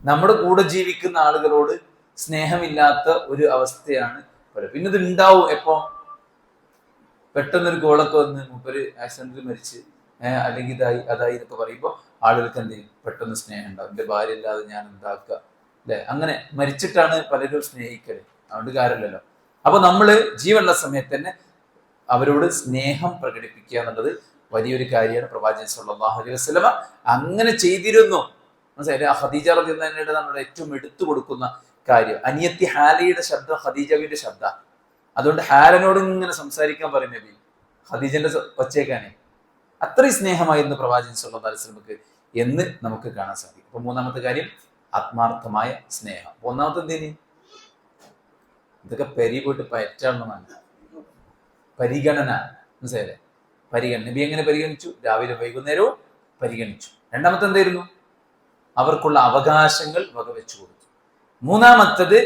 നമ്മുടെ കൂടെ ജീവിക്കുന്ന ആളുകളോട് സ്നേഹമില്ലാത്ത ഒരു അവസ്ഥയാണ് പലരും. പിന്നെ ഇത് ഉണ്ടാവും എപ്പോ പെട്ടെന്നൊരു ഗോളൊക്കെ വന്ന് മൂപ്പര് ആക്സിഡന്റിൽ മരിച്ച് അല്ലെങ്കിൽ അതായി എന്നൊക്കെ പറയുമ്പോൾ ആളുകൾക്ക് എന്ത് ചെയ്യും, പെട്ടെന്ന് സ്നേഹം ഉണ്ടാവും. എൻ്റെ ഭാര്യ ഇല്ലാതെ ഞാൻ എന്താക്കുക, അല്ലെ? അങ്ങനെ മരിച്ചിട്ടാണ് പലരും സ്നേഹിക്കല്. അതുകൊണ്ട് കാര്യമില്ലല്ലോ. അപ്പൊ നമ്മള് ജീവനുള്ള സമയത്ത് തന്നെ അവരോട് സ്നേഹം പ്രകടിപ്പിക്കുക എന്നുള്ളത് വലിയൊരു കാര്യമാണ്. പ്രവാചകൻ സല്ലല്ലാഹു അലൈഹി വസല്ലമ അങ്ങനെ ചെയ്തിരുന്നു. മനസ്സിലായില്ലേ? ഖദീജ റളിയല്ലാഹു അൻഹയുടെ നമ്മൾ ഏറ്റവും എടുത്തു കൊടുക്കുന്ന കാര്യം, അനിയത്തി ഹാലയുടെ ശബ്ദം ഖദീജയുടെ ശബ്ദ. അതുകൊണ്ട് ഹാലനോട് ഇങ്ങനെ സംസാരിക്കാൻ പറയും നബി, ഖദീജന്റെ ഒച്ചേക്കാനെ. അത്രയും സ്നേഹമായിരുന്നു പ്രവാചകൻ സല്ലല്ലാഹു അലൈഹി വസല്ലമക്ക് എന്ന് നമുക്ക് കാണാൻ സാധിക്കും. അപ്പൊ മൂന്നാമത്തെ കാര്യം ആത്മാർത്ഥമായ സ്നേഹം. ഒന്നാമത്തെ എന്തേനി? ഇതൊക്കെ പെരി പോയിട്ട് പറ്റാണെന്നാണ് പരിഗണന. മനസ്സിലായില്ലേ? പരിഗണന. നബി എങ്ങനെ പരിഗണിച്ചു? രാവിലെ വൈകുന്നേരവും പരിഗണിച്ചു. രണ്ടാമത്തെ എന്തായിരുന്നു? അവർക്കുള്ള അവകാശങ്ങൾ വകവെച്ചു കൊടുത്തു. മൂന്നാമത്തത്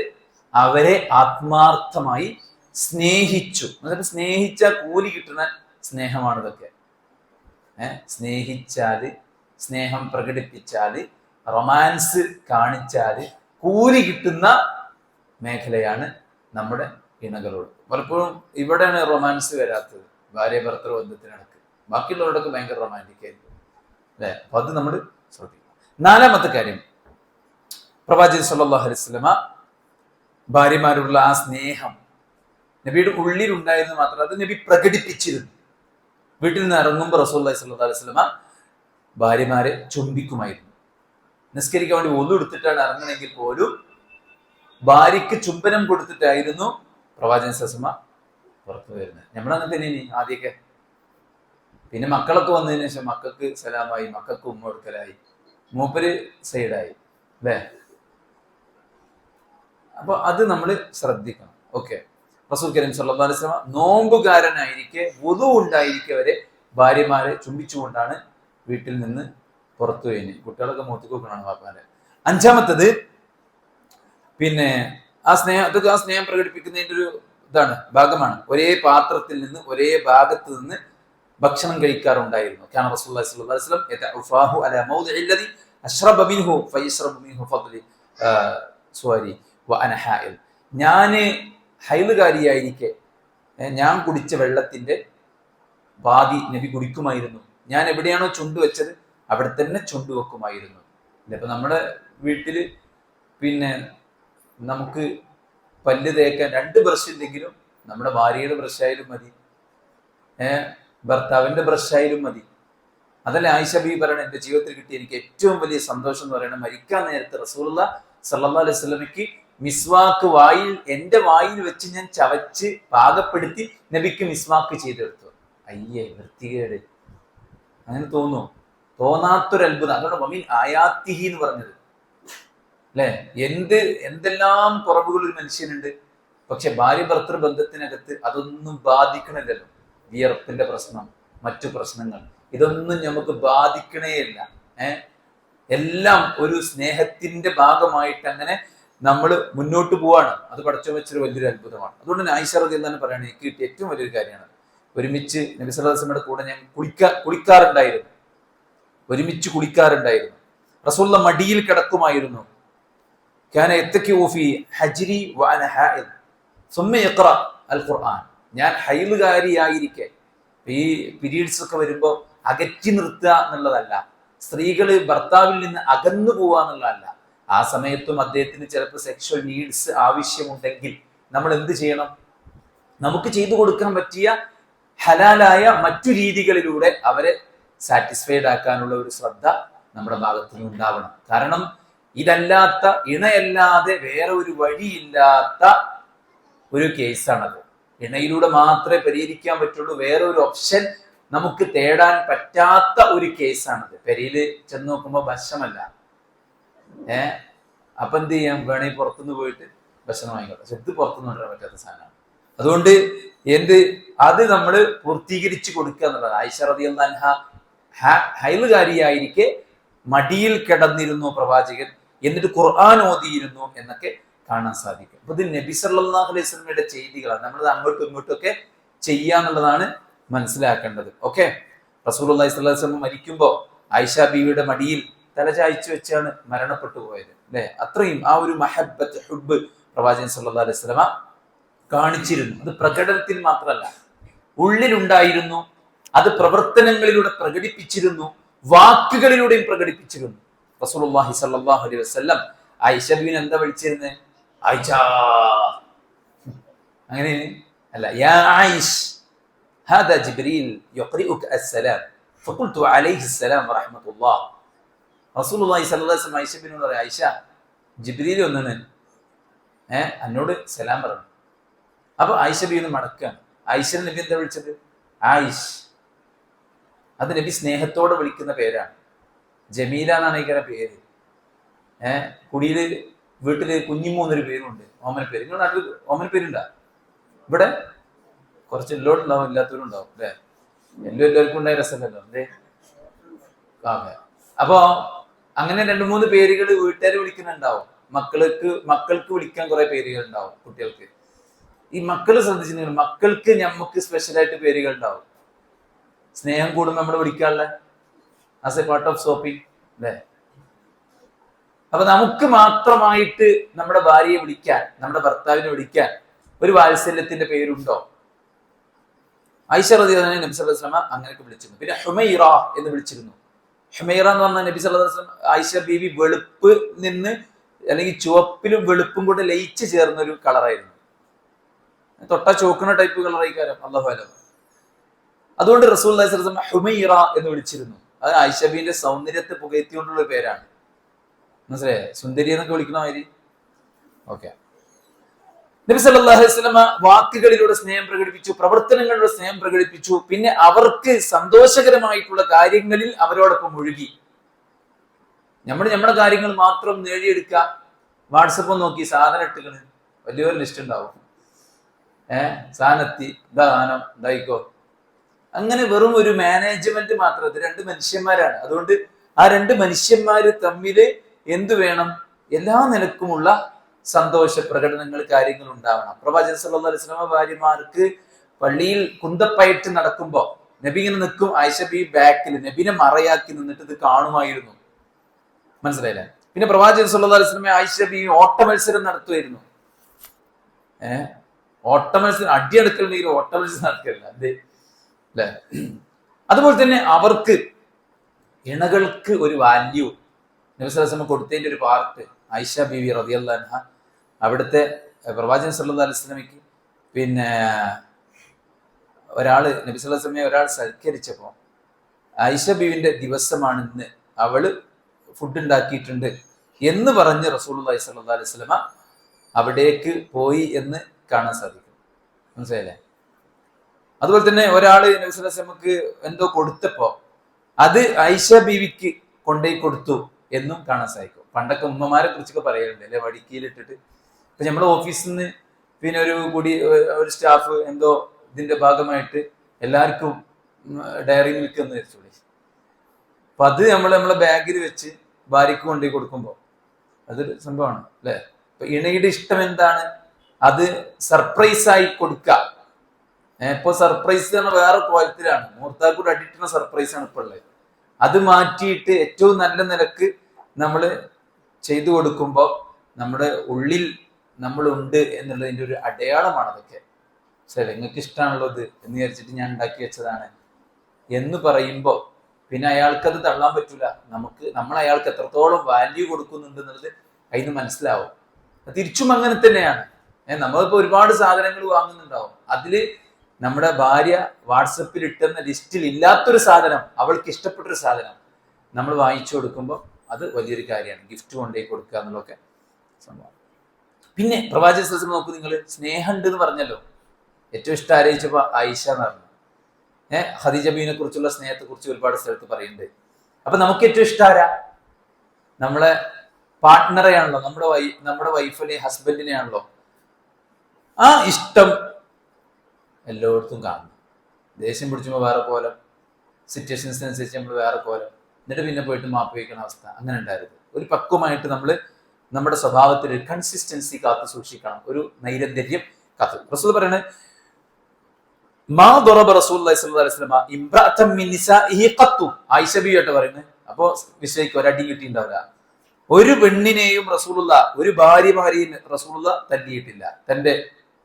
അവരെ ആത്മാർത്ഥമായി സ്നേഹിച്ചു. എന്നിട്ട് സ്നേഹിച്ച കൂലി കിട്ടുന്ന സ്നേഹമാണ് ഇതൊക്കെ. സ്നേഹിച്ചാല്, സ്നേഹം പ്രകടിപ്പിച്ചാല്, റൊമാൻസ് കാണിച്ചാല് കൂലി കിട്ടുന്ന മേഖലയാണ് നമ്മുടെ ഇണകളോട്. പലപ്പോഴും ഇവിടെയാണ് റൊമാൻസ് വരാത്തത്, ഭാര്യ ഭർത്തൃ ബന്ധത്തിനടക്ക്. ബാക്കിയുള്ളവരോടൊക്കെ ഭയങ്കര റൊമാൻറ്റിക് ആയിരിക്കും, അല്ലെ? അപ്പൊ അത് നമ്മൾ ശ്രദ്ധിക്കണം. നാലാമത്തെ കാര്യം, പ്രവാചകൻ സല്ലല്ലാഹു അലൈഹി വസല്ലമ ഭാര്യമാരോടുള്ള ആ സ്നേഹം നബിയുടെ ഉള്ളിൽ ഉണ്ടായിരുന്നു മാത്രം, അത് നബി പ്രകടിപ്പിച്ചിരുന്നു. വീട്ടിൽ നിന്ന് ഇറങ്ങുമ്പോൾ റസൂലുള്ളാഹി സ്വല്ലല്ലാഹു അലൈഹി വസല്ലമ ഭാര്യമാരെ ചുംബിക്കുമായിരുന്നു. നിസ്കരിക്കാൻ വേണ്ടി ഒളു എടുത്തിട്ടാണ് ഇറങ്ങണമെങ്കിൽ പോലും ഭാര്യയ്ക്ക് ചുംബനം കൊടുത്തിട്ടായിരുന്നു പ്രവാചകൻ സല്ലല്ലാഹു അലൈഹി വസല്ലമ പുറത്തു വരുന്നത്. നമ്മളങ്ങനെ തന്നെ ആദ്യമൊക്കെ. പിന്നെ മക്കളൊക്കെ വന്നതിന് ശേഷം മക്കൾക്ക് സലാമായി, മക്കൾക്ക് ഉമ്മ കൊടുക്കലായി, മൂപ്പര് സൈഡായി, അല്ലേ? അപ്പൊ അത് നമ്മൾ ശ്രദ്ധിക്കണം. ഓക്കെ. റസൂൽ കരീം സല്ലല്ലാഹു അലൈഹി വസല്ലം നോമ്പുകാരനായിരിക്കെ, വുദു ഉണ്ടായിരിക്കെ വരെ ഭാര്യമാരെ ചുംബിച്ചുകൊണ്ടാണ് വീട്ടിൽ നിന്ന് പുറത്തു കഴിഞ്ഞ്. കുട്ടികളൊക്കെ മൂത്തിക്കൊണ്ടാണ് വാപ്പാനെ. അഞ്ചാമത്തത് പിന്നെ ആ സ്നേഹം പ്രകടിപ്പിക്കുന്നതിന്റെ ഒരു ഇതാണ്, ഭാഗമാണ്. ഒരേ പാത്രത്തിൽ നിന്ന്, ഒരേ ഭാഗത്ത് നിന്ന് ഭക്ഷണം കഴിക്കാറുണ്ടായിരുന്നു. കാന റസൂലുള്ളാഹി സ്വല്ലല്ലാഹു അലൈഹി വസല്ലം യതഉഫാഹു അലാ മൗദിഇ അല്ലദി അശ്റബ മിൻഹു ഫയശ്റബു മിൻഹു ഫദ്ലി സുവരി വഅന ഹായിൽ. ഞാന് ഹൈലുകാരിയായിരിക്കെ ഞാൻ കുടിച്ച വെള്ളത്തിന്റെ പാതി നബി കുടിക്കുമായിരുന്നു. ഞാൻ എവിടെയാണോ ചുണ്ടു വെച്ചത് അവിടെ തന്നെ ചുണ്ടു വെക്കുമായിരുന്നു. ഇപ്പൊ നമ്മുടെ വീട്ടില് പിന്നെ നമുക്ക് പല്ല് തേക്കാൻ 2 ബ്രഷ് ഉണ്ടെങ്കിലും നമ്മുടെ ഭാര്യയുടെ ബ്രഷ് ആയാലും മതി, ഭർത്താവിന്റെ ബ്രഷ് ആയാലും മതി. അതല്ലേ ആയിഷ ബീവി പറയണ, എന്റെ ജീവിതത്തിൽ കിട്ടിയ എനിക്ക് ഏറ്റവും വലിയ സന്തോഷം എന്ന് പറയുന്നത്, മരിക്കാൻ നേരത്തെ റസൂലുള്ളാഹി സ്വല്ലല്ലാഹു അലൈഹി വസല്ലമയ്ക്ക് മിസ്വാക്ക് എന്റെ വായിൽ വെച്ച് ഞാൻ ചവച്ച് പാകപ്പെടുത്തി നബിക്ക് മിസ്വാക്ക് ചെയ്തെടുത്തു. അയ്യേ, വൃത്തികേട്. അങ്ങനെ തോന്നാത്തൊരു അത്ഭുതം. അതുകൊണ്ട് മമീൻ ആയാത്തിഹി എന്ന് പറഞ്ഞത്, അല്ലെ? എന്തെല്ലാം കുറവുകൾ ഒരു മനുഷ്യനുണ്ട്, പക്ഷെ ഭാര്യ ഭർത്തൃ ബന്ധത്തിനകത്ത് അതൊന്നും ബാധിക്കണില്ലല്ലോ. വിയർപ്പിന്റെ പ്രശ്നം, മറ്റു പ്രശ്നങ്ങൾ, ഇതൊന്നും നമുക്ക് ബാധിക്കണേയില്ല. എല്ലാം ഒരു സ്നേഹത്തിന്റെ ഭാഗമായിട്ട് അങ്ങനെ നമ്മൾ മുന്നോട്ട് പോവാണ്. അത് പടച്ചോൻ വെച്ചൊരു വലിയൊരു അത്ഭുതമാണ്. അതുകൊണ്ട് തന്നെ ആയിഷ റളിയല്ലാഹു അൻഹ പറയുന്നത് എനിക്ക് കിട്ടിയ ഏറ്റവും വലിയൊരു കാര്യമാണ്. ഒരുമിച്ച് നബി സല്ലല്ലാഹു അലൈഹി വസല്ലമയുടെ കൂടെ ഞാൻ കുളിക്കാറുണ്ടായിരുന്നു. ഒരുമിച്ച് കുളിക്കാറുണ്ടായിരുന്നു. റസൂലുള്ള മടിയിൽ കിടക്കുമായിരുന്നു. കാന യത്തഖിഉ ഫീ ഹജ്രി വഅന ഹായിദ് സുമ്മ യഖറ അൽ ഖുർആൻ. ഞാൻ ഹൈലുകാരിയായിരിക്കെ, ഈ പീരീഡ്സ് ഒക്കെ വരുമ്പോ അകറ്റി നിർത്തുക എന്നുള്ളതല്ല, സ്ത്രീകള് ഭർത്താവിൽ നിന്ന് അകന്നു പോവുക എന്നുള്ളതല്ല. ആ സമയത്തും അദ്ദേഹത്തിന് ചിലപ്പോൾ സെക്ഷൽ നീഡ്സ് ആവശ്യമുണ്ടെങ്കിൽ നമ്മൾ എന്ത് ചെയ്യണം? നമുക്ക് ചെയ്തു കൊടുക്കാൻ പറ്റിയ ഹലാലായ മറ്റു രീതികളിലൂടെ അവരെ സാറ്റിസ്ഫൈഡ് ആക്കാനുള്ള ഒരു ശ്രദ്ധ നമ്മുടെ ഭാഗത്തു നിന്ന് ഉണ്ടാവണം. കാരണം ഇതല്ലാത്ത, ഇണയല്ലാതെ വേറെ ഒരു വഴിയില്ലാത്ത ഒരു കേസാണത്. ഇണയിലൂടെ മാത്രമേ പരിഹരിക്കാൻ പറ്റുള്ളൂ. വേറെ ഒരു ഓപ്ഷൻ നമുക്ക് തേടാൻ പറ്റാത്ത ഒരു കേസാണത്. പെരയില് ചെന്ന് നോക്കുമ്പോൾ ഭക്ഷണമല്ല, അപ്പൊ എന്ത് ചെയ്യാം? വേണമെങ്കിൽ പുറത്തുനിന്ന് പോയിട്ട് ഭക്ഷണം വാങ്ങിക്കോട്ടെ. പക്ഷെ ഇത് പുറത്തുനിന്ന് കൊണ്ടുവരാൻ പറ്റാത്ത സാധനമാണ്. അതുകൊണ്ട് അത് നമ്മൾ പൂർത്തീകരിച്ചു കൊടുക്കുക എന്നുള്ളത്. ആയിഷ റളിയല്ലാഹു അൻഹ ഹൈലുകാരിയായിരിക്കെ മടിയിൽ കിടന്നിരുന്നു പ്രവാചകൻ, എന്നിട്ട് ഖുർആൻ ഓതിയിരുന്നു എന്നൊക്കെ കാണാൻ സാധിക്കും. അപ്പൊ ഇത് നബി സല്ലല്ലാഹു അലൈഹി വസല്ലമയുടെ ചെയ്തികളാണ്. നമ്മൾ അങ്ങോട്ടും ഇങ്ങോട്ടും ഒക്കെ ചെയ്യാന്നുള്ളതാണ് മനസ്സിലാക്കേണ്ടത്. ഓക്കെ, റസൂലുള്ളാഹി സ്വല്ലല്ലാഹു അലൈഹി വസല്ലം മരിക്കുമ്പോൾ ആയിഷ ബീവിയുടെ മടിയിൽ തലചായ്ച്ചു വെച്ചാണ് മരണപ്പെട്ടു പോയത്, അല്ലെ? അത്രയും ആ ഒരു മഹബ്ബത്ത്, ഹുബ്ബ് പ്രവാചകൻ സല്ലല്ലാഹു അലൈഹി വസല്ലമ കാണിച്ചിരുന്നു. അത് പ്രകടനത്തിൽ മാത്രമല്ല, ഉള്ളിലുണ്ടായിരുന്നു. അത് പ്രവർത്തനങ്ങളിലൂടെ പ്രകടിപ്പിച്ചിരുന്നു, വാക്കുകളിലൂടെയും പ്രകടിപ്പിച്ചിരുന്നു. റസൂലുള്ളാഹി സ്വല്ലല്ലാഹു അലൈഹി വസല്ലം ആയിഷ ബീവിനെ എന്താ വിളിച്ചിരുന്നത്? ആയിഷ, അങ്ങനെ അല്ല, യാ ആയിഷ് ഹാദാ ജിബ്രീൽ യുഖ്രിഉക അസ്സലാം ഫഖുൽതു അലൈഹി അസ്സലാം വറഹ്മത്തുള്ളാഹ്. റസൂലുള്ളാഹി സ്വല്ലല്ലാഹു അലൈഹി വസല്ലം ആയിഷ ബീവിനോട് പറയും, ആയിഷ, ജിബ്രീൽ വന്നാണ്, എന്നോട് സലാം പറഞ്ഞു. അപ്പൊ ആയിഷ ബീവിനെ മടക്കാണ്. ആയിഷ നബി എന്താ വിളിച്ചത്? ആയിഷ്. അത് നബി സ്നേഹത്തോടെ വിളിക്കുന്ന പേരാണ്. ജമീല എന്നാണ് ഈ പേര്. കുടിയില് വീട്ടില് കുഞ്ഞിമ്മ എന്നൊരു പേരുണ്ട്, ഓമന പേര്. നിങ്ങളുടെ നാട്ടിൽ ഓമന പേരുണ്ടാ? ഇവിടെ കുറച്ച് എല്ലാവരും ഉണ്ടാവും, ഇല്ലാത്തവരും ഉണ്ടാവും, അല്ലെ? എല്ലാവർക്കും ഉണ്ടായ രസമല്ലല്ലോ, അല്ലേ? അപ്പൊ അങ്ങനെ 2-3 പേരുകൾ വീട്ടുകാർ വിളിക്കുന്നുണ്ടാവും. മക്കൾക്ക് വിളിക്കാൻ കുറെ പേരുകൾ ഉണ്ടാവും. കുട്ടികൾക്ക്, ഈ മക്കള് ശ്രദ്ധിച്ചിട്ടുണ്ടെങ്കിൽ മക്കൾക്ക് നമുക്ക് സ്പെഷ്യലായിട്ട് പേരുകൾ ഉണ്ടാവും. സ്നേഹം കൂടുമ്പോൾ നമ്മൾ വിളിക്കാനുള്ള as A part of soaping, അല്ലേ? അപ്പൊ നമുക്ക് മാത്രമായിട്ട് നമ്മുടെ ഭാര്യയെ വിളിക്കാൻ, നമ്മുടെ ഭർത്താവിനെ വിളിക്കാൻ ഒരു വാത്സല്യത്തിന്റെ പേരുണ്ടോ? ആയിഷ റളിയല്ലാഹു അൻഹ നബി സല്ലല്ലാഹു അലൈഹി വസല്ലം അങ്ങനെയൊക്കെ വിളിച്ചിരുന്നു. പിന്നെ ഹുമൈറ എന്ന് വിളിച്ചിരുന്നു. ഹുമൈറ എന്ന് പറഞ്ഞാൽ നബി സല്ലല്ലാഹു അലൈഹി വസല്ലം ആയിഷ ബീവി വെളുപ്പ് നിന്ന്, അല്ലെങ്കിൽ ചുവപ്പിലും വെളുപ്പും കൂടെ ലയിച്ച് ചേർന്ന ഒരു കളറായിരുന്നു. തൊട്ട ചോക്കുന്ന ടൈപ്പ് കളറായിക്കാരം, അല്ലാഹു അലം. അതുകൊണ്ട് റസൂലുള്ളാഹി സ്വല്ലല്ലാഹു അലൈഹി വസല്ലം ഹുമൈറ എന്ന് വിളിച്ചിരുന്നു. അത് ആയിഷ ബീവിന്റെ സൗന്ദര്യത്തെ പുകഴ്ത്തിക്കൊണ്ടുള്ള പേരാണ്. മനസ്സിലായേ? സുന്ദരി എന്നൊക്കെ വിളിക്കണ മാതിരി. ഓക്കെ. നബി സല്ലല്ലാഹു അലൈഹി വസല്ലം വാക്കുകളിലൂടെ സ്നേഹം പ്രകടിപ്പിച്ചു, പ്രവർത്തനങ്ങളിലൂടെ സ്നേഹം പ്രകടിപ്പിച്ചു. പിന്നെ അവർക്ക് സന്തോഷകരമായിട്ടുള്ള കാര്യങ്ങളിൽ അവരോടൊപ്പം മുഴുകി. നമ്മുടെ കാര്യങ്ങൾ മാത്രം നേടിയെടുക്കുക. വാട്സപ്പ് നോക്കി സാധനം ഇട്ടുകള്, വലിയൊരു ലിസ്റ്റ് ഉണ്ടാവും. സാധനത്തി ദാനം ഇതായിക്കോ, അങ്ങനെ വെറും ഒരു മാനേജ്മെന്റ് മാത്രം. ഇത് 2 മനുഷ്യന്മാരാണ്. അതുകൊണ്ട് ആ 2 മനുഷ്യന്മാര് തമ്മില് എന്തു വേണം? എല്ലാ നിലക്കുമുള്ള സന്തോഷ പ്രകടനങ്ങൾ, കാര്യങ്ങൾ ഉണ്ടാവണം. പ്രവാചകൻ സല്ലല്ലാഹു അലൈഹി വസല്ലം ഭാര്യമാർക്ക് പള്ളിയിൽ കുന്തപ്പയറ്റ് നടക്കുമ്പോ നബി ഇങ്ങനെ നിൽക്കും, ആയിഷ ബീവി ബാക്കിൽ നബിനെ മറയാക്കി നിന്നിട്ട് ഇത് കാണുമായിരുന്നു. മനസ്സിലായില്ലേ? പിന്നെ പ്രവാചകൻ സല്ലല്ലാഹു അലൈഹി വസല്ലം ആയിഷ ബീവി ഓട്ട മത്സരം നടത്തുമായിരുന്നു. ഓട്ട മത്സരം, അടിയെടുക്കലുണ്ടെങ്കിൽ ഓട്ട മത്സരം നടക്കില്ല, അല്ലേ? അതുപോലെ തന്നെ അവർക്ക് ഇണകൾക്ക് ഒരു വാല്യൂ നബി സല്ലല്ലാഹു അലൈഹി വസല്ലം കൊടുത്തതിന്റെ ഒരു പാർട്ട് ആയിഷ ബീവി റളിയല്ലാഹു അൻഹ അവിടുത്തെ പ്രവാചകൻ സല്ലല്ലാഹു അലൈഹി വസല്ലമയ്ക്ക് പിന്നെ നബി സല്ലല്ലാഹു അലൈഹി വസല്ലമയെ ഒരാൾ സൽക്കരിച്ചപ്പോൾ ആയിഷ ബീവിന്റെ ദിവസമാണ് ഇന്ന്, അവള് ഫുഡ് ഉണ്ടാക്കിയിട്ടുണ്ട് എന്ന് പറഞ്ഞ് റസൂലുള്ളാഹി സ്വല്ലല്ലാഹു അലൈഹി വസല്ലമ അവിടേക്ക് പോയി എന്ന് കാണാൻ സാധിക്കും. മനസ്സിലായില്ലേ? അതുപോലെ തന്നെ ഒരാള് നബി സല്ലല്ലാഹു അലൈഹി വസല്ലമക്ക് എന്തോ കൊടുത്തപ്പോ അത് ആയിഷ ബീവിക്ക് കൊണ്ടുപോയി കൊടുത്തു എന്നും കാണാൻ സാധിക്കും. പണ്ടൊക്കെ ഉമ്മമാരെ കുറിച്ചൊക്കെ പറയുന്നുണ്ട്, അല്ലെ? വടിക്കയിലിട്ടിട്ട്. ഇപ്പൊ നമ്മുടെ ഓഫീസിൽ നിന്ന് പിന്നെ ഒരു സ്റ്റാഫ് എന്തോ ഇതിന്റെ ഭാഗമായിട്ട് എല്ലാവർക്കും ഡയറി മിൽക്ക് എന്ന് വെച്ചോളി. അപ്പൊ അത് നമ്മളെ ബാഗിൽ വെച്ച് ഭാര്യക്ക് കൊണ്ടുപോയി കൊടുക്കുമ്പോ അതൊരു സംഭവമാണ്, അല്ലെ? ഇപ്പൊ ഇണയുടെ ഇഷ്ടം എന്താണ്? അത് സർപ്രൈസായി കൊടുക്കുക. ഇപ്പൊ സർപ്രൈസ് എന്ന് പറഞ്ഞാൽ വേറെ കോലത്തിലാണ്, മൂർത്താക്കൂടെ അടിയിട്ടുള്ള സർപ്രൈസാണ് ഇപ്പോൾ ഉള്ളത്. അത് മാറ്റിയിട്ട് ഏറ്റവും നല്ല നിലക്ക് നമ്മൾ ചെയ്തു കൊടുക്കുമ്പോൾ നമ്മുടെ ഉള്ളിൽ നമ്മളുണ്ട് എന്നുള്ളതിൻ്റെ ഒരു അടയാളമാണ് അതൊക്കെ. ശരി, നിങ്ങൾക്ക് ഇഷ്ടമാണുള്ളത് എന്ന് വിചാരിച്ചിട്ട് ഞാൻ ഉണ്ടാക്കി വെച്ചതാണ് എന്ന് പറയുമ്പോൾ പിന്നെ അയാൾക്കത് തള്ളാൻ പറ്റൂല. നമ്മൾ അയാൾക്ക് എത്രത്തോളം വാല്യൂ കൊടുക്കുന്നുണ്ട് എന്നുള്ളത് അതിന് മനസ്സിലാവും. തിരിച്ചും അങ്ങനെ തന്നെയാണ്. നമ്മളിപ്പോൾ ഒരുപാട് സാധനങ്ങൾ വാങ്ങുന്നുണ്ടാവും, അതില് നമ്മുടെ ഭാര്യ വാട്സപ്പിൽ ഇട്ടുന്ന ലിസ്റ്റിൽ ഇല്ലാത്തൊരു സാധനം, അവൾക്ക് ഇഷ്ടപ്പെട്ടൊരു സാധനം നമ്മൾ വാങ്ങിച്ചു കൊടുക്കുമ്പോൾ അത് വലിയൊരു കാര്യമാണ്. ഗിഫ്റ്റ് കൊണ്ടുപോയി കൊടുക്കുക എന്നുള്ളതൊക്കെ സംഭവം. പിന്നെ പ്രവാചക സല്ലല്ലാഹു നോക്കൂ, നിങ്ങൾ സ്നേഹം ഉണ്ട് എന്ന് പറഞ്ഞല്ലോ. ഏറ്റവും ഇഷ്ടം ആരയിച്ചപ്പോ ആയിഷ എന്ന് പറഞ്ഞു. ഖദീജ ബീവിനെ കുറിച്ചുള്ള സ്നേഹത്തെ കുറിച്ച് ഒരുപാട് സ്ഥലത്ത് പറയുന്നുണ്ട്. അപ്പൊ നമുക്ക് ഏറ്റവും ഇഷ്ടം ആരാ? നമ്മളെ പാർട്ട്ണറെയാണല്ലോ, നമ്മുടെ വൈഫിനെ, ഹസ്ബൻഡിനെയാണല്ലോ. ആ ഇഷ്ടം എല്ലായിടത്തും കാണുന്നു. ദേഷ്യം പിടിച്ചുമ്പോൾ വേറെ കോലം, സിറ്റുവേഷൻസിനനുസരിച്ച് നമ്മൾ വേറെ കോലം, എന്നിട്ട് പിന്നെ പോയിട്ട് മാപ്പ് വയ്ക്കുന്ന അവസ്ഥ അങ്ങനെ ഉണ്ടായിരുന്നു. ഒരു പക്വമായിട്ട് നമ്മൾ നമ്മുടെ സ്വഭാവത്തിൽ ഒരു കൺസിസ്റ്റൻസി കാത്തു സൂക്ഷിക്കണം, ഒരു നൈരന്തര്യം കാത്തു. റസൂൽ പറയണത് ആയിഷ ബിയായിട്ട് പറയുന്നത്. അപ്പോ വിഷയിക്ക് ഒരടി കിട്ടിയിട്ടുണ്ടാവില്ല. ഒരു പെണ്ണിനെയും റസൂലുള്ള, ഒരു ഭാര്യമാരെയും റസൂലുള്ള തല്ലിയിട്ടില്ല, തന്റെ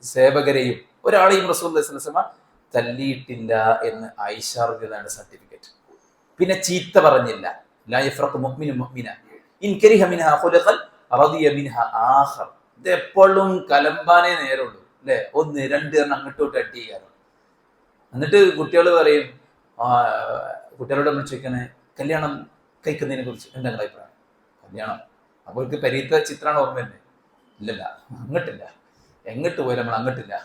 സേവകരെയും ഒരാളെയും റസൂലുള്ളാഹി തല്ലിയിട്ടില്ല എന്ന് ആയിഷ റളിയല്ലാഹു സർട്ടിഫിക്കറ്റ്. പിന്നെ ചീത്ത പറഞ്ഞില്ല. ലാ യഫ്റഖു മുഅ്മിനു മുഅ്മിന ഇൻ കരിഹ മിൻഹാ ഖുലുഖൻ റദിയ മിൻഹാ ആഖർ. ഇത് എപ്പോഴും കലമ്പാനേ നേരുള്ളൂ അല്ലെ, ഒന്ന് രണ്ട് അങ്ങോട്ടോട്ട് അടി ചെയ്യാറ്. എന്നിട്ട് കുട്ടികൾ പറയും, കുട്ടികളോട് നമ്മൾ ചോദിക്കണേ കല്യാണം കഴിക്കുന്നതിനെ കുറിച്ച് എന്താ അഭിപ്രായം? കല്യാണം അപ്പോൾ അവർക്ക് പരീത്ത ചിത്രമാണ് ഓർമ്മ തന്നെ. ഇല്ലല്ല, അങ്ങോട്ടില്ല, എങ്ങോട്ട് പോയാലും നമ്മൾ അങ്ങോട്ടില്ല,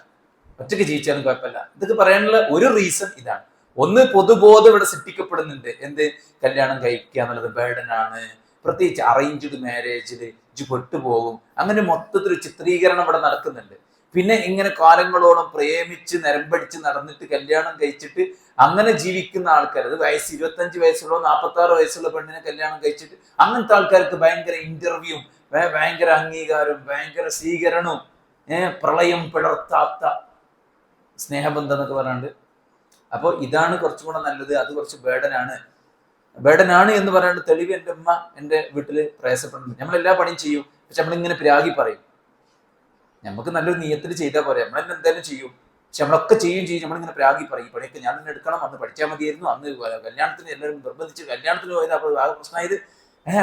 ഒറ്റയ്ക്ക് ജീവിച്ചാലും കുഴപ്പമില്ല. ഇതൊക്കെ പറയാനുള്ള ഒരു റീസൺ ഇതാണ്. ഒന്ന്, പൊതുബോധം ഇവിടെ സൃഷ്ടിക്കപ്പെടുന്നുണ്ട്. എന്ത്? കല്യാണം കഴിക്കുക എന്നുള്ളത് ബേർഡനാണ്, പ്രത്യേകിച്ച് അറേഞ്ച്ഡ് മാരേജിൽ ഇജ്ജ് പെട്ടുപോകും, അങ്ങനെ മൊത്തത്തിൽ ചിത്രീകരണം ഇവിടെ നടക്കുന്നുണ്ട്. പിന്നെ ഇങ്ങനെ കാലങ്ങളോളം പ്രേമിച്ച് നരമ്പടിച്ച് നടന്നിട്ട് കല്യാണം കഴിച്ചിട്ട് അങ്ങനെ ജീവിക്കുന്ന ആൾക്കാർ, അത് 25 വയസ്സുള്ള 46 വയസ്സുള്ള പെണ്ണിനെ കല്യാണം കഴിച്ചിട്ട് അങ്ങനത്തെ ആൾക്കാർക്ക് ഭയങ്കര ഇന്റർവ്യൂവും ഭയങ്കര അംഗീകാരവും ഭയങ്കര സ്വീകരണവും പ്രളയം പിളർത്താത്ത സ്നേഹബന്ധം എന്നൊക്കെ പറയാണ്ട്. അപ്പോൾ ഇതാണ് കുറച്ചും കൂടെ നല്ലത്. അത് കുറച്ച് ബേഡനാണ് എന്ന് പറയാണ്ട് തെളിവ് എൻ്റെ അമ്മ എൻ്റെ വീട്ടിൽ പ്രയാസപ്പെടുന്നുണ്ട്. നമ്മളെല്ലാ പണിയും ചെയ്യും, പക്ഷെ നമ്മളിങ്ങനെ പിരാഗി പറയും. നമുക്ക് നല്ലൊരു നീയത്തിൽ ചെയ്താൽ പോരെ, നമ്മളെന്നെ എന്തായാലും ചെയ്യും, പക്ഷെ നമ്മളൊക്കെ ചെയ്യും. നമ്മളിങ്ങനെ പ്രാഗി പറയും, പണിയൊക്കെ ഞാൻ തന്നെ എടുക്കണം, അന്ന് പഠിച്ചാൽ മതിയായിരുന്നു, അന്ന് കല്യാണത്തിന് എല്ലാവരും നിർബന്ധിച്ച് കല്യാണത്തിന് പോയത്, അപ്പോൾ ആകെ പ്രശ്നമായത്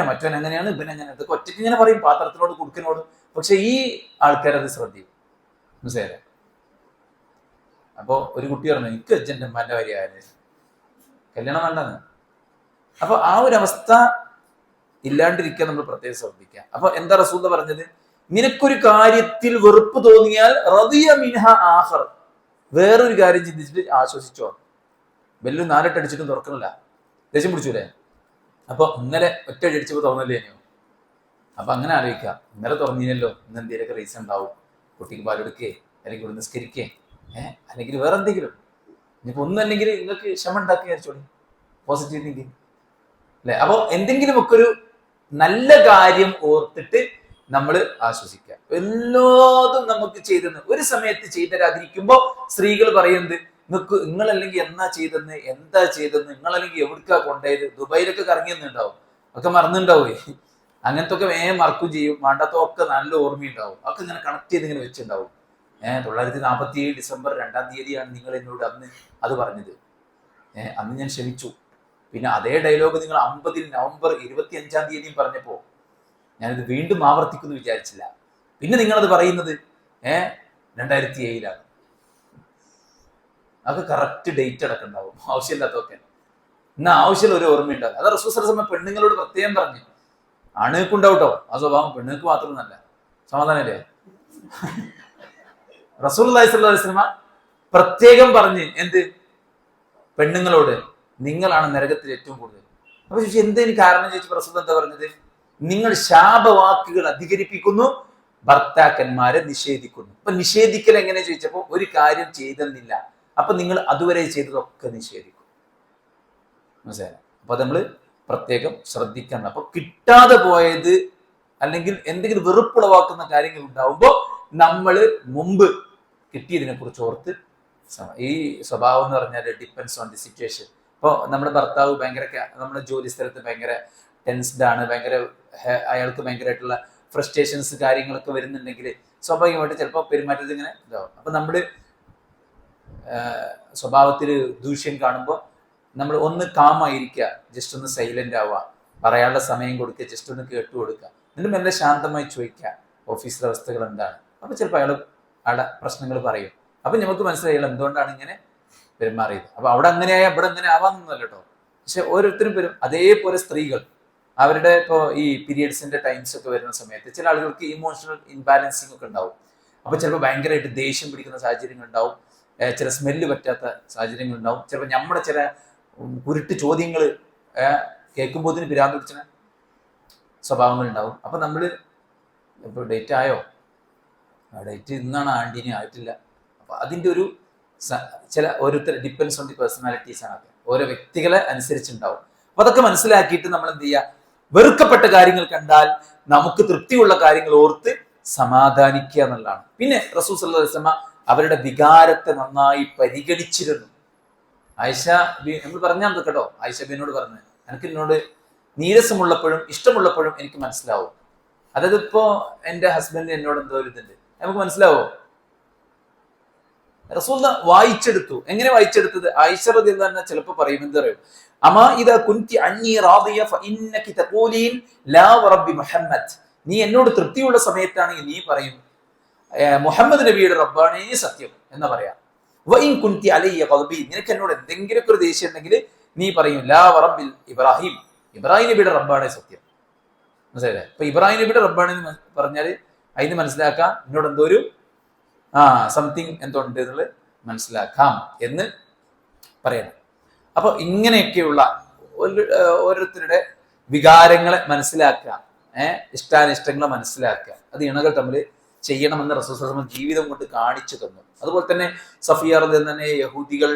മറ്റവൻ എങ്ങനെയാണ് പിന്നെ അങ്ങനെ, ഇതൊക്കെ ഒറ്റയ്ക്ക് ഇങ്ങനെ പറയും പാത്രത്തിനോട് കുടുക്കിനോട്. പക്ഷെ ഈ ആൾക്കാരത് ശ്രദ്ധിക്കും, മനസ്സിലായില്ലേ? അപ്പോൾ ഒരു കുട്ടി പറഞ്ഞു, എനിക്ക് അച്ഛൻ്റെ അമ്മാൻ്റെ കാര്യമായിരുന്നു കല്യാണം വേണ്ടെന്ന്. അപ്പൊ ആ ഒരു അവസ്ഥ ഇല്ലാണ്ടിരിക്കാൻ നമ്മൾ പ്രത്യേകം ശ്രദ്ധിക്കുക. അപ്പൊ എന്താ റസൂൽ പറഞ്ഞത്? നിനക്കൊരു കാര്യത്തിൽ വെറുപ്പ് തോന്നിയാൽ റദിയ മിൻഹ ആഖർ, വേറൊരു കാര്യം ചിന്തിച്ചിട്ട് ആശ്വസിച്ചോ. ബെല്ല് 4 അടിച്ചിട്ടും തുറക്കണില്ല, ദേഷ്യം പിടിച്ചൂലേ? അപ്പൊ ഇന്നലെ ഒറ്റ അടിച്ചപ്പോൾ തുറന്നില്ലേനോ? അപ്പൊ അങ്ങനെ ആലോചിക്കുക, ഇന്നലെ തുറന്നില്ലല്ലോ, ഇന്ന് എന്തെങ്കിലുമൊക്കെ റീസൺ ഉണ്ടാവും. കുട്ടിക്ക് പാലെടുക്കേ, അല്ലെങ്കിൽ ഇവിടെ നിസ്കരിക്കേ, അല്ലെങ്കിൽ വേറെ എന്തെങ്കിലും. ഇനിയിപ്പോ ഒന്നല്ലെങ്കിൽ നിങ്ങൾക്ക് ക്ഷമ ഉണ്ടാക്കി വിചാരിച്ചോളി, പോസിറ്റീവ് തിങ്കിങ് അല്ലെ? അപ്പൊ എന്തെങ്കിലും ഒക്കെ ഒരു നല്ല കാര്യം ഓർത്തിട്ട് നമ്മൾ ആശ്വസിക്കുക. എല്ലാതും നമുക്ക് ചെയ്തെന്ന് ഒരു സമയത്ത് ചെയ്തരാതിരിക്കുമ്പോ സ്ത്രീകൾ പറയുന്നത്, നിങ്ങളല്ലെങ്കിൽ എന്താ ചെയ്തെന്ന്, നിങ്ങളല്ലെങ്കിൽ എവിടേക്കാ കൊണ്ടുപോയത്, ദുബായിലൊക്കെ കറങ്ങിയെന്നുണ്ടാവും, ഒക്കെ മറന്നുണ്ടാവേ. അങ്ങനത്തെ ഒക്കെ വേഗം മറക്കും ചെയ്യും, വേണ്ടാത്തൊക്കെ നല്ല ഓർമ്മയുണ്ടാവും, ഒക്കെ ഇങ്ങനെ കണക്ട് ചെയ്ത് ഇങ്ങനെ വെച്ചിട്ടുണ്ടാവും. 1947 ഡിസംബർ 2-ാം തീയതിയാണ് നിങ്ങൾ എന്നോട് അന്ന് അത് പറഞ്ഞത്. അന്ന് ഞാൻ ക്ഷമിച്ചു. പിന്നെ അതേ ഡയലോഗ് നിങ്ങൾ 50 നവംബർ 25-ാം തീയതിയും പറഞ്ഞപ്പോ ഞാനിത് വീണ്ടും ആവർത്തിക്കുന്നു വിചാരിച്ചില്ല. പിന്നെ നിങ്ങളത് പറയുന്നത് 2007-ലാണ്. അതൊക്കെ കറക്റ്റ് ഡേറ്റ് അടക്കണ്ടാവും, ആവശ്യമില്ലാത്തൊക്കെ. എന്നാ ആവശ്യമുള്ള ഒരു ഓർമ്മ ഉണ്ടാവും. അത് റസൂൽ സല്ലല്ലാഹു അലൈഹി വസല്ലം പെണ്ണുങ്ങളോട് പ്രത്യേകം പറഞ്ഞു. ആണുങ്ങൾക്ക് ഉണ്ടാവട്ടോ ആ സ്വഭാവം, പെണ്ണുങ്ങൾക്ക് മാത്രമൊന്നല്ല. സമാധാനല്ലേ? റസൂലുള്ളാഹി സ്വല്ലല്ലാഹു അലൈഹി വസല്ലം പ്രത്യേകം പറഞ്ഞ് എന്ത്? പെണ്ണുങ്ങളോട് നിങ്ങളാണ് നരകത്തിൽ ഏറ്റവും കൂടുതൽ. അപ്പൊ ചോദിച്ചു എന്തേലും കാരണം ചോദിച്ചപ്പോൾ റസൂൽ എന്താ പറഞ്ഞത്? നിങ്ങൾ ശാപവാക്കുകൾ അധികരിപ്പിക്കുന്നു, ഭർത്താക്കന്മാരെ നിഷേധിക്കുന്നു. അപ്പൊ നിഷേധിക്കൽ എങ്ങനെ ചോദിച്ചപ്പോ ഒരു കാര്യം ചെയ്തെന്നില്ല, അപ്പൊ നിങ്ങൾ അതുവരെ ചെയ്തതൊക്കെ നിഷേധിക്കും. മനസ്സിലായി? അപ്പൊ അത് നമ്മള് പ്രത്യേകം ശ്രദ്ധിക്കണം. അപ്പൊ കിട്ടാതെ പോയത് അല്ലെങ്കിൽ എന്തെങ്കിലും വെറുപ്പുളവാക്കുന്ന കാര്യങ്ങൾ ഉണ്ടാവുമ്പോ നമ്മൾ മുമ്പ് കിട്ടിയതിനെ കുറിച്ച് ഓർത്ത്, ഈ സ്വഭാവം എന്ന് പറഞ്ഞാൽ ഡിപ്പെൻസ് ഓൺ ദി സിറ്റുവേഷൻ. ഇപ്പോൾ നമ്മുടെ ഭർത്താവ് ഭയങ്കര, നമ്മുടെ ജോലി സ്ഥലത്ത് ഭയങ്കര ടെൻസ്ഡ് ആണ്, ഭയങ്കര അയാൾക്ക് ഭയങ്കരമായിട്ടുള്ള ഫ്രസ്ട്രേഷൻസ് കാര്യങ്ങളൊക്കെ വരുന്നുണ്ടെങ്കിൽ സ്വാഭാവികമായിട്ട് ചിലപ്പോൾ പെരുമാറ്റത്തിൽ ഇങ്ങനെ ഇതാവും. അപ്പൊ നമ്മുടെ സ്വഭാവത്തിൽ ദൂഷ്യം കാണുമ്പോൾ നമ്മൾ ഒന്ന് കാമായിരിക്കുക, ജസ്റ്റ് ഒന്ന് സൈലന്റ് ആവുക, പറയാനുള്ള സമയം കൊടുക്കുക, ജസ്റ്റ് ഒന്ന് കേട്ടു കൊടുക്കുക, എന്നിട്ട് മെല്ലെ ശാന്തമായി ചോദിക്കുക ഓഫീസിലെ അവസ്ഥകൾ എന്താണ്. അപ്പൊ ചിലപ്പോൾ അയാളുടെ പ്രശ്നങ്ങൾ പറയും. അപ്പൊ നമുക്ക് മനസ്സിലായാലും എന്തുകൊണ്ടാണ് ഇങ്ങനെ പെരുമാറിയത്. അപ്പൊ അവിടെ അങ്ങനെയായ ഇവിടെ അങ്ങനെ ആവാന്നൊന്നുമല്ല കേട്ടോ. പക്ഷെ ഓരോരുത്തരും വരും. അതേപോലെ സ്ത്രീകൾ അവരുടെ ഇപ്പോൾ ഈ പീരിയഡ്സിന്റെ ടൈംസ് ഒക്കെ വരുന്ന സമയത്ത് ചില ആളുകൾക്ക് ഇമോഷണൽ ഇൻബാലൻസിങ് ഒക്കെ ഉണ്ടാവും. അപ്പൊ ചിലപ്പോൾ ഭയങ്കരമായിട്ട് ദേഷ്യം പിടിക്കുന്ന സാഹചര്യങ്ങൾ ഉണ്ടാവും, ചില സ്മെല്ല് പറ്റാത്ത സാഹചര്യങ്ങൾ ഉണ്ടാവും, ചിലപ്പോൾ നമ്മുടെ ചില കുരുട്ട് ചോദ്യങ്ങൾ കേൾക്കുമ്പോഴത്തിന് പിരാന്ത് പിടിച്ച സ്വഭാവങ്ങൾ ഉണ്ടാവും. അപ്പൊ നമ്മൾ ഇപ്പോൾ ഡേറ്റ് ആയോ, ഡേറ്റ് ഇന്നാണ്, ആൻറ്റീനി ആയിട്ടില്ല. അപ്പൊ അതിൻ്റെ ഒരു ചില ഓരോരുത്തർ ഡിപ്പെൻസ് ഓൺ ദി പേഴ്സണാലിറ്റീസ് ആണ്, ഓരോ വ്യക്തികളെ അനുസരിച്ചുണ്ടാവും. അപ്പൊ അതൊക്കെ മനസ്സിലാക്കിയിട്ട് നമ്മൾ എന്ത് ചെയ്യുക, വെറുക്കപ്പെട്ട കാര്യങ്ങൾ കണ്ടാൽ നമുക്ക് തൃപ്തിയുള്ള കാര്യങ്ങൾ ഓർത്ത് സമാധാനിക്കുക എന്നുള്ളതാണ്. പിന്നെ റസൂൽ സല്ലല്ലാഹു അലൈഹി വസല്ലം അവരുടെ വികാരത്തെ നന്നായി പരിഗണിച്ചിരുന്നു. ആയിഷ ബി നമ്മൾ പറഞ്ഞാൽ കേട്ടോ, ആയിഷ ബീനോട് പറഞ്ഞു, എനിക്ക് എന്നോട് നീരസമുള്ളപ്പോഴും ഇഷ്ടമുള്ളപ്പോഴും എനിക്ക് മനസ്സിലാവും. അതായത് ഇപ്പോ എന്റെ ഹസ്ബൻഡ് എന്നോട് എന്തോ ഒരു ഇതുണ്ട്, നമുക്ക് മനസ്സിലാവോ? റസൂൽ വായിച്ചെടുത്തു. എങ്ങനെ വായിച്ചെടുത്തത്? ആയിഷ റളിയല്ലാഹു അൻഹ ചിലപ്പോൾ പറയും, എന്താ പറയും, അമാ ഇദാ കുൻതി അന്നി റാദിയ ഫഇന്നകി തഖൂലീൻ ലാ വറബ്ബി മുഹമ്മദ്. നീ എന്നോട് തൃപ്തിയുള്ള സമയത്താണെങ്കിൽ നീ പറയും മുഹമ്മദ് നബിയുടെ റബ്ബാണേ സത്യം എന്ന് പറയാം. വഇൻ കുൻതി അലയ്യ ഖൽബി, നിനക്ക് എന്നോട് എന്തെങ്കിലും ഒരു ദേഷ്യം ഉണ്ടെങ്കിൽ നീ പറയും ലാ വറബ്ബിൽ ഇബ്രാഹിം, ഇബ്രാഹിം നബിയുടെ റബ്ബാണേ സത്യം. മനസ്സിലായില്ലേ? അപ്പൊ ഇബ്രാഹിം നബിയുടെ റബ്ബാണെന്ന് പറഞ്ഞാൽ അതിന് മനസ്സിലാക്കാം എന്നോട് എന്തോ ഒരു സംതിങ് എന്തുണ്ട് എന്നുള്ളത് മനസ്സിലാക്കാം എന്ന് പറയണം. അപ്പൊ ഇങ്ങനെയൊക്കെയുള്ള ഓരോരുത്തരുടെ വികാരങ്ങളെ മനസ്സിലാക്കുക, ഇഷ്ടാനിഷ്ടങ്ങളെ മനസ്സിലാക്കുക, അത് ഇണകൾ തമ്മിൽ ചെയ്യണമെന്ന് റസൂൽ സല്ലല്ലാഹു അലൈഹി വസല്ലം ജീവിതം കൊണ്ട് കാണിച്ചു തന്നു. അതുപോലെ തന്നെ സഫിയ റളിയല്ലാഹു അൻഹ തന്നെ യഹൂദികൾ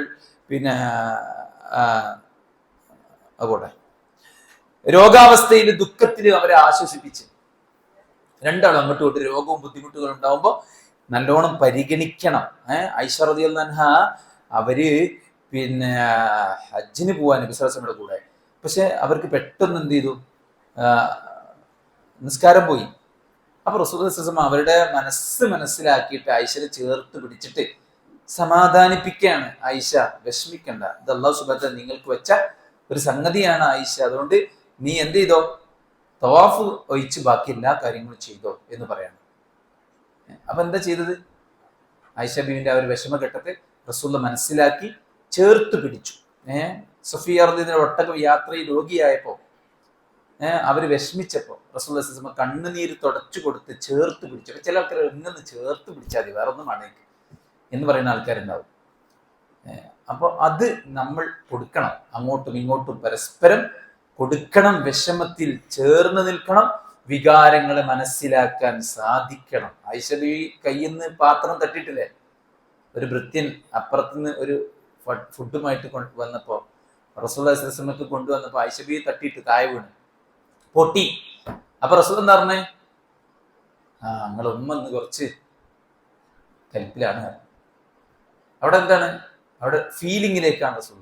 പിന്നെ അതുപോലെ രോഗാവസ്ഥയിൽ ദുഃഖത്തിൽ അവരെ ആശ്വസിപ്പിച്ച്, രണ്ടാളും അങ്ങോട്ടും ഇങ്ങോട്ടും രോഗവും ബുദ്ധിമുട്ടുകളും ഉണ്ടാവുമ്പോൾ നല്ലോണം പരിഗണിക്കണം. ആയിഷ റളിയല്ലാഹു അൻഹ അവര് പിന്നെ ഹജ്ജിന് പോവാൻ നബി സല്ലല്ലാഹു അലൈഹി വസല്ലമയുടെ കൂടെ, പക്ഷെ അവർക്ക് പെട്ടെന്ന് എന്ത് ചെയ്തു, നിസ്കാരം പോയി. അപ്പൊ റസൂൽ സല്ലല്ലാഹു അലൈഹി വസല്ലം അവരുടെ മനസ്സിലാക്കിയിട്ട് ആയിഷയെ ചേർത്ത് പിടിച്ചിട്ട് സമാധാനിപ്പിക്കുകയാണ്. ആയിഷ വിഷമിക്കണ്ട, ഇത് അല്ലാഹു സുബ്ഹാനഹു വ തആല നിങ്ങൾക്ക് വെച്ച ഒരു സംഗതിയാണ് ആയിഷ, അതുകൊണ്ട് നീ എന്ത് ചെയ്തോ, തവാഫ് ഒഴിച്ച് ബാക്കി എല്ലാ കാര്യങ്ങളും ചെയ്തോ എന്ന് പറയണം. അപ്പൊ എന്താ ചെയ്തത്? ആയിഷ ബീവിന്റെ ആ ഒരു വിഷമഘട്ടത്തെ റസൂൽ മനസ്സിലാക്കി ചേർത്ത് പിടിച്ചു. സഫിയ റളിയല്ലാഹു അൻഹ ഒട്ടകം യാത്രയിൽ രോഗിയായപ്പോ അവര് വിഷമിച്ചപ്പോ റസൂൽ സല്ലല്ലാഹു അലൈഹി വസല്ലം കണ്ണുനീര് തുടച്ചു കൊടുത്ത് ചേർത്ത് പിടിച്ചു. ചില ആൾക്കാർ ഇങ്ങനെ ചേർത്ത് പിടിച്ചാൽ മതി, വേറെ ഒന്നും വേണേക്ക് എന്ന് പറയുന്ന ആൾക്കാരുണ്ടാവും. അപ്പൊ അത് നമ്മൾ കൊടുക്കണം, അങ്ങോട്ടും ഇങ്ങോട്ടും പരസ്പരം കൊടുക്കണം, വിഷമത്തിൽ ചേർന്ന് നിൽക്കണം, വികാരങ്ങളെ മനസ്സിലാക്കാൻ സാധിക്കണം. ആയിഷ ബീവി കയ്യിൽ നിന്ന് പാത്രം തട്ടിയിട്ടില്ലേ, ഒരു ഭൃത്യൻ അപ്പുറത്തുനിന്ന് ഒരു ഫുഡുമായിട്ട് വന്നപ്പോ റസൂലുള്ളാഹി സ്വല്ലല്ലാഹു അലൈഹി വസല്ലം കൊണ്ടുവന്നപ്പോ ആയിഷ ബീവി തട്ടിയിട്ട് താഴെ വീണ് പൊട്ടി. അപ്പൊ റസൂൽ എന്താ പറഞ്ഞേ? നിങ്ങളെ ഉമ്മ ഒന്ന് കുറച്ച് കലിപ്പിലാണ്. അവിടെ എന്താണ്? അവിടെ ഫീലിങ്ങിലേക്കാണ് റസൂൽ.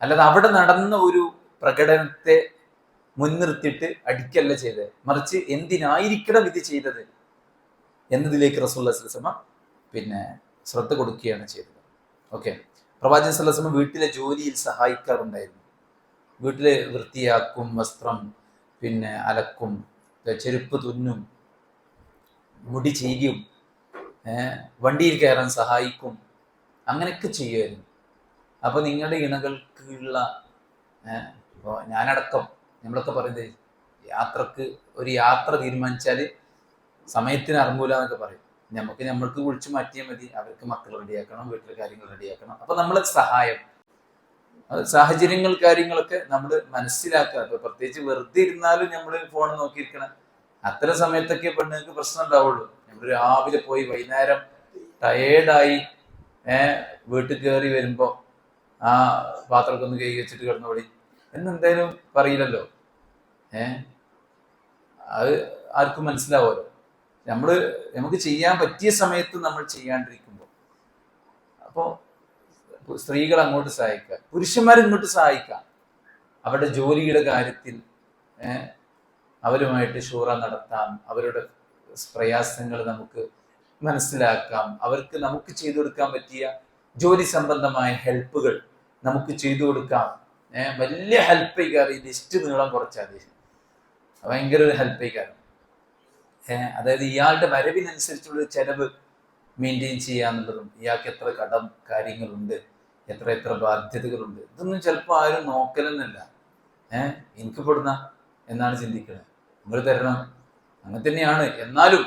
അല്ലാതെ അവിടെ നടന്ന ഒരു പ്രകടനത്തെ മുൻനിർത്തിയിട്ട് അടിക്കല്ല ചെയ്തത്, മറിച്ച് എന്തിനായിരിക്കണം ഇത് ചെയ്തത് എന്നതിലേക്ക് റസൂലുള്ളാഹി സ്വല്ലല്ലാഹു അലൈഹി വസല്ലം പിന്നെ ശ്രദ്ധ കൊടുക്കുകയാണ് ചെയ്തത്. ഓക്കെ. പ്രവാചകൻ സല്ലല്ലാഹു അലൈഹി വസല്ലം വീട്ടിലെ ജോലിയിൽ സഹായിക്കാറുണ്ടായിരുന്നു. വീട്ടില് വൃത്തിയാക്കും, വസ്ത്രം പിന്നെ അലക്കും, ചെരുപ്പ് തുന്നും, മുടി ചെയ്യും, വണ്ടിയിൽ കയറാൻ സഹായിക്കും, അങ്ങനെയൊക്കെ ചെയ്യുമായിരുന്നു. അപ്പൊ നിങ്ങളുടെ ഇണകൾക്കുള്ള ഇപ്പോൾ ഞാനടക്കം നമ്മളൊക്കെ പറയുന്നത് യാത്രക്ക് ഒരു യാത്ര തീരുമാനിച്ചാൽ സമയത്തിന് ഇറങ്ങൂല എന്നൊക്കെ പറയും. നമ്മൾക്ക് വിളിച്ചു മാറ്റിയാൽ മതി, അവർക്ക് മക്കൾ റെഡിയാക്കണം, വീട്ടിലെ കാര്യങ്ങൾ റെഡിയാക്കണം. അപ്പൊ നമ്മളെ സഹായം, സാഹചര്യങ്ങൾ കാര്യങ്ങളൊക്കെ നമ്മൾ മനസ്സിലാക്കുക. ഇപ്പൊ പ്രത്യേകിച്ച് വെറുതെ ഇരുന്നാലും നമ്മൾ ഫോൺ നോക്കിയിരിക്കണം. അത്തരം സമയത്തൊക്കെ പെണ്ണുങ്ങൾക്ക് പ്രശ്നം ഉണ്ടാവുള്ളൂ. നമ്മൾ രാവിലെ പോയി വൈകുന്നേരം ടയേർഡായി വീട്ടിൽ കയറി വരുമ്പോ ആ പാത്രമൊക്കെ ഒന്ന് കഴുകി വെച്ചിട്ട് കിടന്നോടി എന്നെന്തായാലും പറയില്ലല്ലോ. അത് ആർക്കും മനസ്സിലാവുമല്ലോ. നമുക്ക് ചെയ്യാൻ പറ്റിയ സമയത്ത് നമ്മൾ ചെയ്യാണ്ടിരിക്കുമ്പോൾ. അപ്പോൾ സ്ത്രീകൾ അങ്ങോട്ട് സഹായിക്കുക, പുരുഷന്മാർ ഇങ്ങോട്ട് സഹായിക്കാം. അവരുടെ ജോലിയുടെ കാര്യത്തിൽ അവരുമായിട്ട് ഷൂറ നടത്താം, അവരുടെ പ്രയാസങ്ങൾ നമുക്ക് മനസ്സിലാക്കാം, അവർക്ക് നമുക്ക് ചെയ്തു കൊടുക്കാൻ പറ്റിയ ജോലി സംബന്ധമായ ഹെൽപ്പുകൾ നമുക്ക് ചെയ്തു കൊടുക്കാം. വലിയ ഹെൽപ്പ് ചെയ്യാറ്, ഈ ലിസ്റ്റ് നീളം കുറച്ചാൽ ഭയങ്കര ഒരു ഹെൽപ്പ് ചെയ്യാറ്. അതായത് ഇയാളുടെ വരവിനനുസരിച്ചുള്ള ചെലവ് മെയിൻറ്റെയിൻ ചെയ്യാന്നുള്ളതും, ഇയാൾക്ക് എത്ര കടം കാര്യങ്ങളുണ്ട്, എത്ര ബാധ്യതകളുണ്ട്, ഇതൊന്നും ചിലപ്പോൾ ആരും നോക്കലെന്നല്ല. എനിക്ക് പെടുന്ന എന്നാണ് ചിന്തിക്കുന്നത്. നിങ്ങൾ തരണം, അങ്ങനെ തന്നെയാണ്. എന്നാലും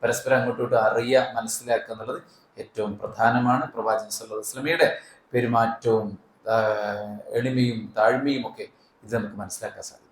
പരസ്പരം അങ്ങോട്ടോട്ട് അറിയുക, മനസ്സിലാക്കുക എന്നുള്ളത് ഏറ്റവും പ്രധാനമാണ്. പ്രവാചകൻ സല്ലല്ലാഹു അലൈഹി വസല്ലമയുടെ പെരുമാറ്റവും എളിമയും താഴ്മയും ഒക്കെ ഇത് നമുക്ക് മനസ്സിലാക്കാൻ സാധിക്കും.